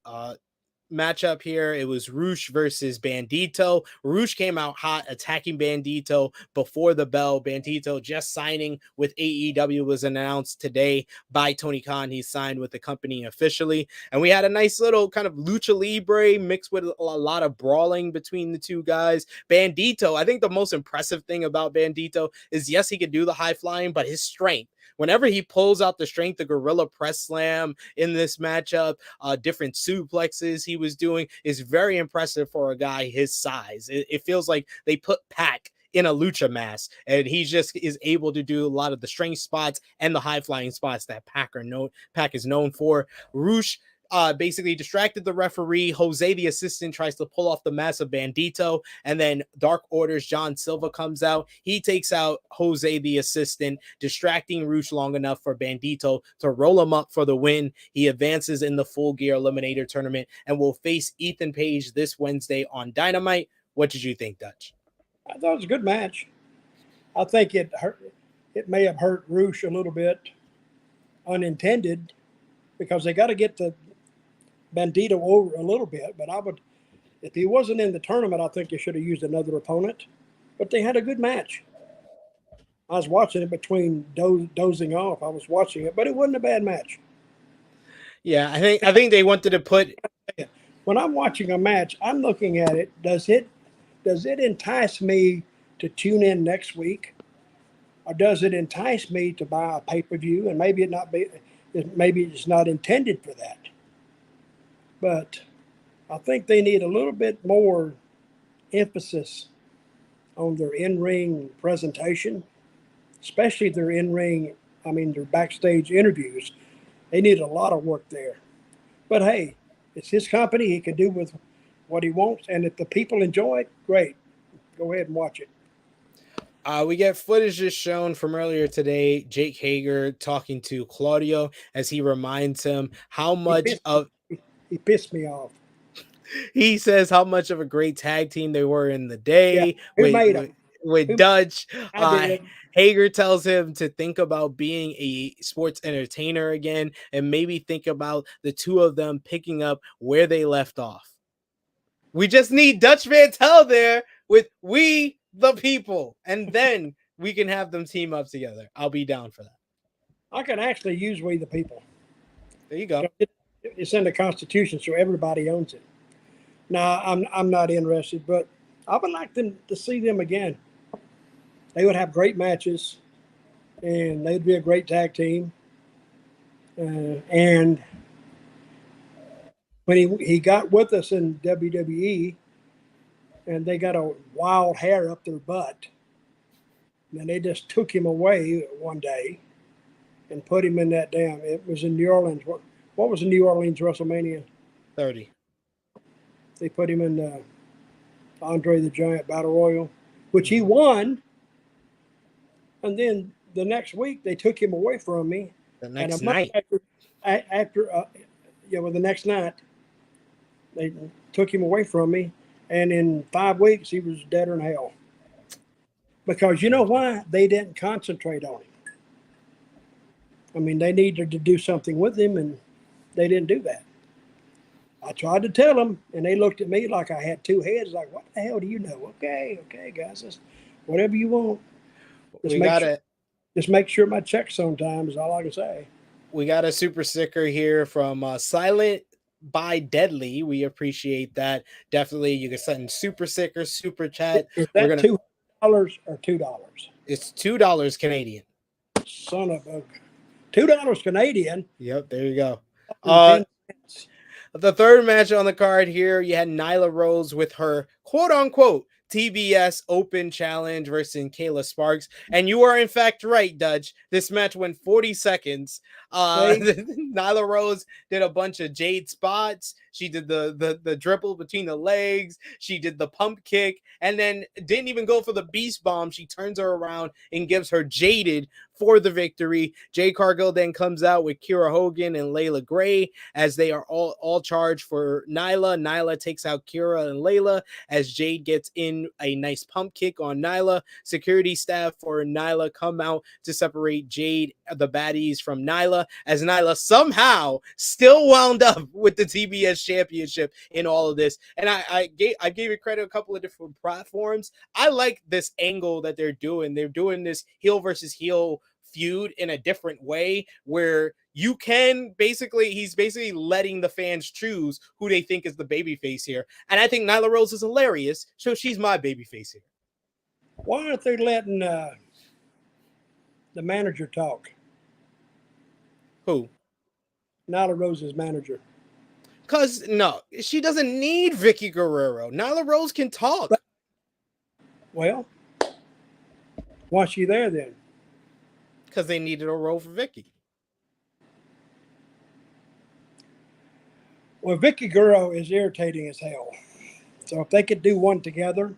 Speaker 1: matchup here. It was Roosh versus Bandito. Roosh came out hot, attacking Bandito before the bell. Bandito just signing with AEW was announced today by Tony Khan. He signed with the company officially. And we had a nice little kind of lucha libre mixed with a lot of brawling between the two guys. Bandito, I think the most impressive thing about Bandito is, yes, he could do the high flying, but his strength. Whenever he pulls out the strength, the gorilla press slam in this matchup, different suplexes he was doing is very impressive for a guy his size. It feels like they put Pac in a lucha mask, and he just is able to do a lot of the strength spots and the high flying spots that Pac is known for. Roosh basically distracted the referee. Jose, the assistant, tries to pull off the mask of Bandito, and then Dark Order's John Silva comes out. He takes out Jose, the assistant, distracting Roosh long enough for Bandito to roll him up for the win. He advances in the Full Gear Eliminator Tournament and will face Ethan Page this Wednesday on Dynamite. What did you think, Dutch?
Speaker 2: I thought it was a good match. I think it may have hurt Roosh a little bit, unintended, because they got to get the Bandito over a little bit, but if he wasn't in the tournament, I think they should have used another opponent. But they had a good match. I was watching it between dozing off. I was watching it, but it wasn't a bad match.
Speaker 1: Yeah, I think they wanted to put.
Speaker 2: When I'm watching a match, I'm looking at it. Does it entice me to tune in next week, or does it entice me to buy a pay-per-view? And maybe it's not intended for that. But I think they need a little bit more emphasis on their in-ring presentation, especially their their backstage interviews. They need a lot of work there. But hey, it's his company. He can do with what he wants. And if the people enjoy it, great. Go ahead and watch it.
Speaker 1: We get footage just shown from earlier today. Jake Hager talking to Claudio as he reminds him how much
Speaker 2: He pissed me off.
Speaker 1: He says how much of a great tag team they were in the day with Dutch. Hager tells him to think about being a sports entertainer again and maybe think about the two of them picking up where they left off. We just need Dutch Mantell there with We the People, and then we can have them team up together. I'll be down for that.
Speaker 2: I can actually use We the People.
Speaker 1: There you go.
Speaker 2: It's in the Constitution, so everybody owns it. Now, I'm not interested, but I would like them to see them again. They would have great matches, and they'd be a great tag team. And when he got with us in WWE, and they got a wild hair up their butt, and they just took him away one day and put him in that damn. It was in New Orleans. What was the New Orleans WrestleMania?
Speaker 1: 30.
Speaker 2: They put him in the Andre the Giant Battle Royal. which he won. And then the next week they took him away from me.
Speaker 1: The
Speaker 2: And
Speaker 1: next
Speaker 2: a month
Speaker 1: night.
Speaker 2: the next night, they took him away from me. And in 5 weeks, he was deader than hell. Because you know why? They didn't concentrate on him. I mean, they needed to do something with him, and they didn't do that. I tried to tell them, and they looked at me like I had two heads. Like, what the hell do you know? Okay, guys, just whatever you want. Just make sure my check's on time is all I can say.
Speaker 1: We got a super sticker here from Silent by Deadly. We appreciate that. Definitely, you can send super sticker, super chat.
Speaker 2: Is that $2 or $2?
Speaker 1: It's $2 Canadian.
Speaker 2: Son of a $2 Canadian.
Speaker 1: Yep, there you go. The third match on the card here, you had Nyla Rose with her quote unquote TBS Open Challenge versus Kayla Sparks. And you are in fact right, Dutch. This match went 40 seconds. Nyla Rose did a bunch of Jade spots. She did the dribble between the legs. She did the pump kick and then didn't even go for the beast bomb. She turns her around and gives her Jaded for the victory. Jade Cargill then comes out with Kiera Hogan and Layla Gray as they are all charged for Nyla. Nyla takes out Kiera and Layla as Jade gets in a nice pump kick on Nyla. Security staff for Nyla come out to separate Jade, the baddies, from Nyla, as Nyla somehow still wound up with the TBS championship in all of this. And I gave it credit a couple of different platforms. I like this angle that they're doing. They're doing this heel versus heel feud in a different way where you can he's basically letting the fans choose who they think is the babyface here. And I think Nyla Rose is hilarious, so she's my babyface here.
Speaker 2: Why aren't they letting the manager talk?
Speaker 1: Who?
Speaker 2: Nyla Rose's manager.
Speaker 1: Because, no, she doesn't need Vicky Guerrero. Nyla Rose can talk.
Speaker 2: Well, why's she there then?
Speaker 1: Because they needed a role for Vicky.
Speaker 2: Well, Vicky Guerrero is irritating as hell. So if they could do one together,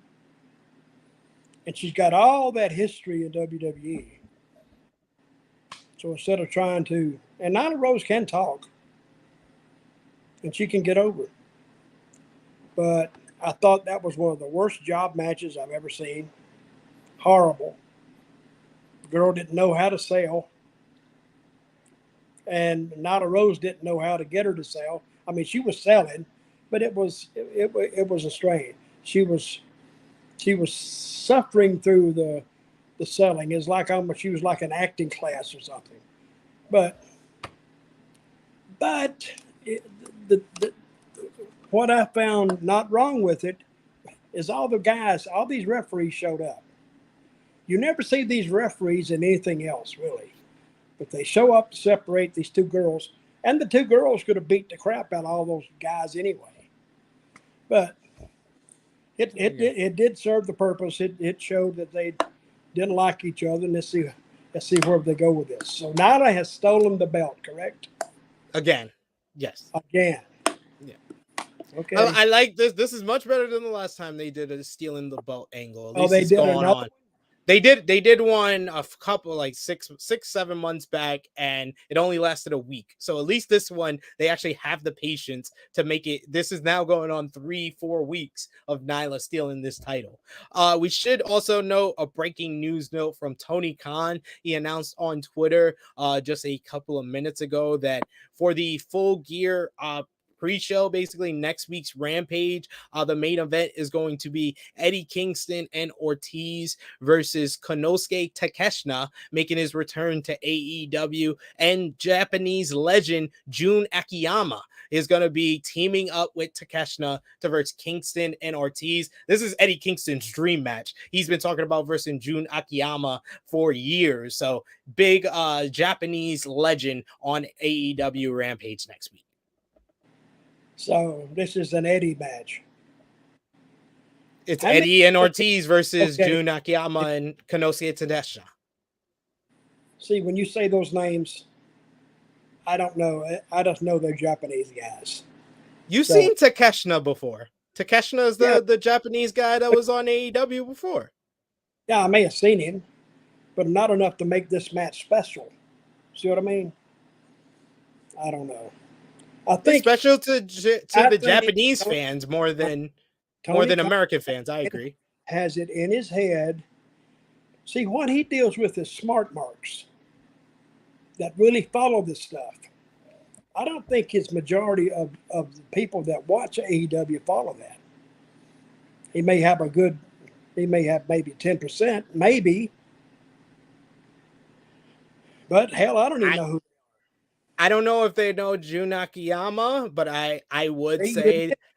Speaker 2: and she's got all that history in WWE. So instead of trying to, and Nyla Rose can talk, and she can get over. But I thought that was one of the worst job matches I've ever seen. Horrible. The girl didn't know how to sell. And Nyla Rose didn't know how to get her to sell. I mean, she was selling, but it was a strain. She was suffering through the selling. It's like she was like an acting class or something. But what I found not wrong with it is all these referees showed up. You never see these referees in anything else, really. But they show up to separate these two girls, and the two girls could have beat the crap out of all those guys anyway. But it did serve the purpose. It showed that they didn't like each other, and let's see where they go with this. So Nyla has stolen the belt, correct?
Speaker 1: Again. Yes.
Speaker 2: Again.
Speaker 1: Yeah.
Speaker 2: Okay.
Speaker 1: I like this. This is much better than the last time they did a stealing the belt angle. At least
Speaker 2: they
Speaker 1: it's
Speaker 2: did
Speaker 1: going on. They did one a couple like 6-7 months back, and it only lasted a week. So at least this one, they actually have the patience to make it. This is now going on 3-4 weeks of Nyla stealing this title. We should also note a breaking news note from Tony Khan. He announced on Twitter just a couple of minutes ago that for the Full Gear pre-show, basically next week's Rampage, the main event is going to be Eddie Kingston and Ortiz versus Konosuke Takeshita, making his return to AEW, and Japanese legend Jun Akiyama is going to be teaming up with Takeshita to versus Kingston and Ortiz. This is Eddie Kingston's dream match. He's been talking about versus Jun Akiyama for years. So big Japanese legend on AEW Rampage next week.
Speaker 2: So this is an Eddie match.
Speaker 1: It's Eddie and Ortiz versus Jun Akiyama and Konosuke Takeshita.
Speaker 2: See, when you say those names, I don't know. I just know they're Japanese guys.
Speaker 1: You've seen Takeshita before. Takeshita is the Japanese guy that was on AEW before.
Speaker 2: Yeah, I may have seen him, but not enough to make this match special. See what I mean? I don't know. I
Speaker 1: It's
Speaker 2: think
Speaker 1: special to
Speaker 2: I
Speaker 1: the
Speaker 2: think
Speaker 1: Japanese fans more than
Speaker 2: Tony Khan
Speaker 1: American fans. I agree.
Speaker 2: has it in his head. See, what he deals with is smart marks that really follow this stuff. I don't think his majority of the people that watch AEW follow that. He may have a good, he may have maybe 10%, maybe, but hell, I don't even
Speaker 1: I
Speaker 2: know who
Speaker 1: I don't know if they know Jun Akiyama, but
Speaker 2: they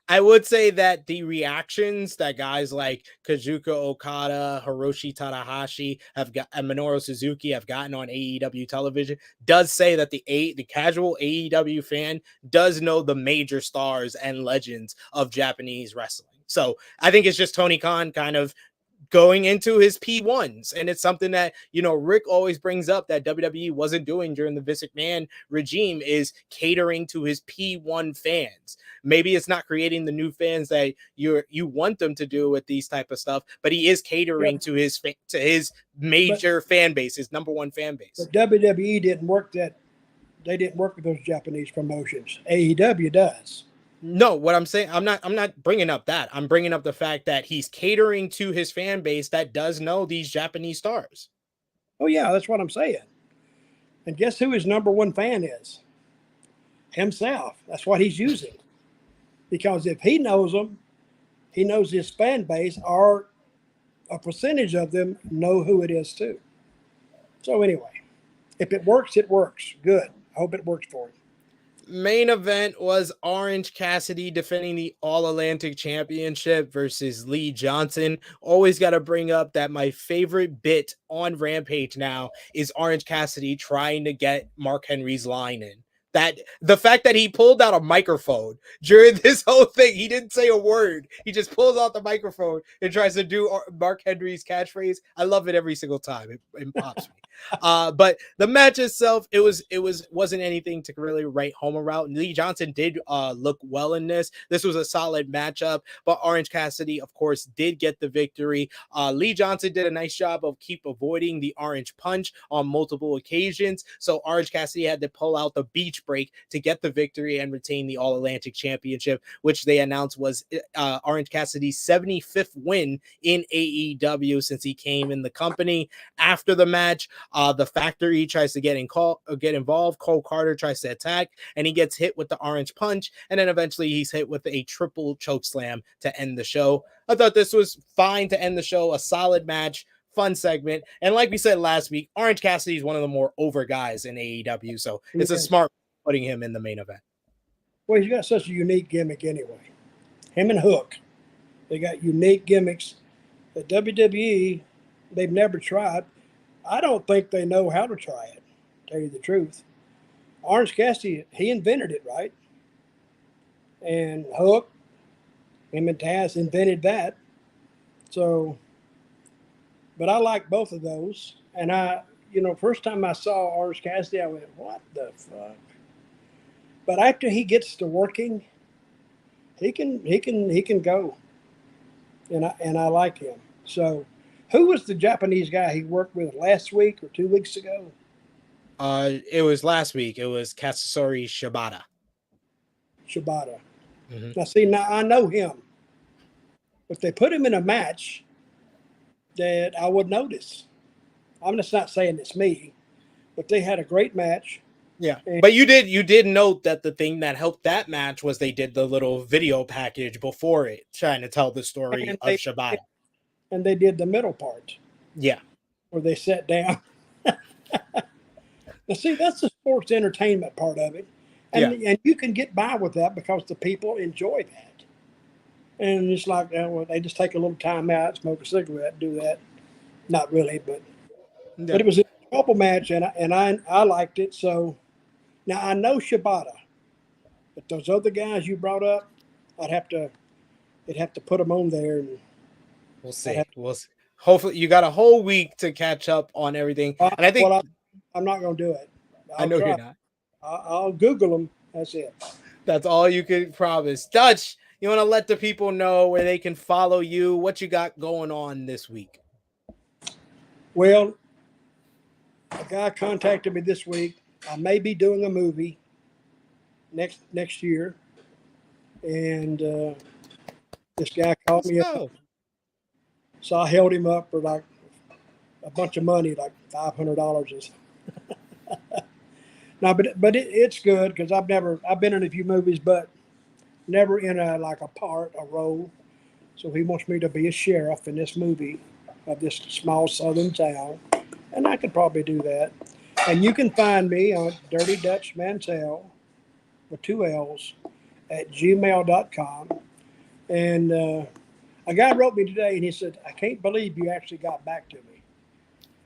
Speaker 1: I would say that the reactions that guys like Kazuka Okada, Hiroshi Tanahashi have got, and Minoru Suzuki have gotten on AEW television does say that the casual AEW fan does know the major stars and legends of Japanese wrestling. So I think it's just Tony Khan kind of going into his P1s. And it's something that, Rick always brings up that WWE wasn't doing during the Vince McMahon regime is catering to his P1 fans. Maybe it's not creating the new fans that you want them to do with these type of stuff, but he is catering to his
Speaker 2: but
Speaker 1: major fan base, his number one fan base.
Speaker 2: but WWE didn't work that. They didn't work with those Japanese promotions. AEW does.
Speaker 1: No, what I'm saying, I'm not bringing up that. I'm bringing up the fact that he's catering to his fan base that does know these Japanese stars.
Speaker 2: Oh yeah, that's what I'm saying. And guess who his number one fan is? Himself. That's what he's using. Because if he knows them, he knows his fan base, or a percentage of them know who it is too. So anyway, if it works, it works. Good. I hope it works for him.
Speaker 1: Main event was Orange Cassidy defending the All Atlantic Championship versus Lee Johnson. Always got to bring up that my favorite bit on Rampage now is Orange Cassidy trying to get Mark Henry's line in. That the fact that he pulled out a microphone during this whole thing, he didn't say a word. He just pulls out the microphone and tries to do Mark Henry's catchphrase. I love it every single time. It pops me. But the match itself, wasn't anything to really write home about. Lee Johnson did look well in this. This was a solid matchup, but Orange Cassidy, of course, did get the victory. Lee Johnson did a nice job of keep avoiding the orange punch on multiple occasions. So Orange Cassidy had to pull out the beach break to get the victory and retain the All Atlantic Championship, which they announced was Orange Cassidy's 75th win in AEW since he came in the company. After the match, the Factory tries to get involved. Cole Carter tries to attack, and he gets hit with the orange punch, and then eventually he's hit with a triple choke slam to end the show. I thought this was fine to end the show. A solid match, fun segment, and like we said last week, Orange Cassidy is one of the more over guys in AEW, so it's a smart putting him in the main event.
Speaker 2: Well, he's got such a unique gimmick anyway. Him and Hook, they got unique gimmicks that WWE, they've never tried. I don't think they know how to try it, to tell you the truth. Orange Cassidy, he invented it, right? And Hook, him and Taz invented that. So, but I like both of those. And first time I saw Orange Cassidy, I went, what the fuck? But after he gets to working, he can go. And I like him. So, who was the Japanese guy he worked with last week or 2 weeks ago?
Speaker 1: It was last week. It was Katsuyori Shibata.
Speaker 2: Shibata. Mm-hmm. Now I know him. If they put him in a match that I would notice. I'm just not saying it's me, but they had a great match.
Speaker 1: Yeah, but you did note that the thing that helped that match was they did the little video package before it, trying to tell the story of Shibata.
Speaker 2: And they did the middle part.
Speaker 1: Yeah.
Speaker 2: Where they sat down. Now, see, that's the sports entertainment part of it. And you can get by with that because the people enjoy that. And it's like, they just take a little time out, smoke a cigarette, do that. Not really, but it was a couple match, and I liked it. So now I know Shibata, but those other guys you brought up, they'd have to put them on there. And
Speaker 1: we'll see. Hopefully, you got a whole week to catch up on everything. And I think
Speaker 2: I'm not going to do it.
Speaker 1: I know you're not.
Speaker 2: I'll Google them. That's it.
Speaker 1: That's all you can promise. Dutch, you want to let the people know where they can follow you, what you got going on this week?
Speaker 2: Well, a guy contacted me this week. I may be doing a movie next year, and this guy called
Speaker 1: Let's
Speaker 2: me up.
Speaker 1: go.
Speaker 2: So I held him up for like a bunch of money, like $500. No, but it's good because I've been in a few movies, but never in a role. So he wants me to be a sheriff in this movie of this small southern town, and I could probably do that. And you can find me on Dirty Dutch Mantell with two L's at gmail.com. And a guy wrote me today and he said, I can't believe you actually got back to me.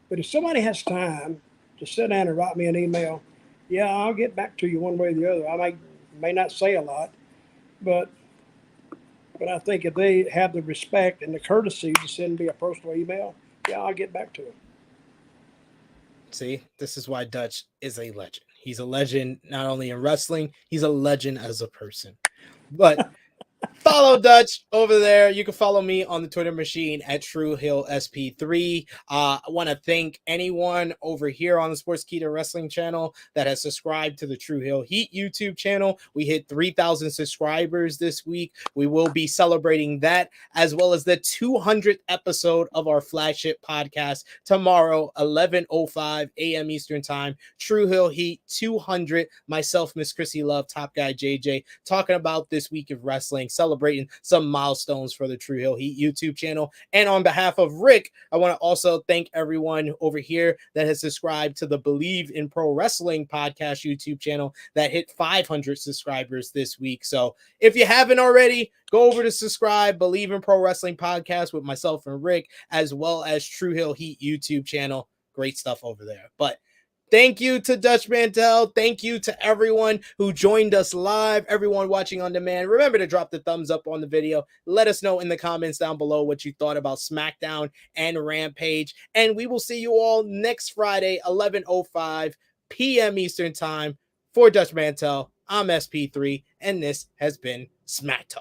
Speaker 2: But if somebody has time to sit down and write me an email, yeah, I'll get back to you one way or the other. I may not say a lot, but I think if they have the respect and the courtesy to send me a personal email, yeah, I'll get back to them.
Speaker 1: See, this is why Dutch is a legend. He's a legend not only in wrestling, he's a legend as a person. But follow Dutch over there. You can follow me on the Twitter machine at TrueHillSP3. I want to thank anyone over here on the Sportskeeda Wrestling channel that has subscribed to the True Hill Heat YouTube channel. We hit 3,000 subscribers this week. We will be celebrating that, as well as the 200th episode of our flagship podcast tomorrow, 11:05 a.m. Eastern Time. True Hill Heat 200. Myself, Miss Chrissy Love, Top Guy JJ, talking about this week of wrestling, celebrating some milestones for the True Hill Heat YouTube channel. And on behalf of Rick, I want to also thank everyone over here that has subscribed to the Believe in Pro Wrestling podcast YouTube channel that hit 500 subscribers this week. So if you haven't already, go over to subscribe, Believe in Pro Wrestling podcast with myself and Rick, as well as True Hill Heat YouTube channel. Great stuff over there. But thank you to Dutch Mantell. Thank you to everyone who joined us live, everyone watching on demand. Remember to drop the thumbs up on the video. Let us know in the comments down below what you thought about SmackDown and Rampage. And we will see you all next Friday, 11:05 p.m. Eastern Time. For Dutch Mantell, I'm SP3, and this has been Smack Talk.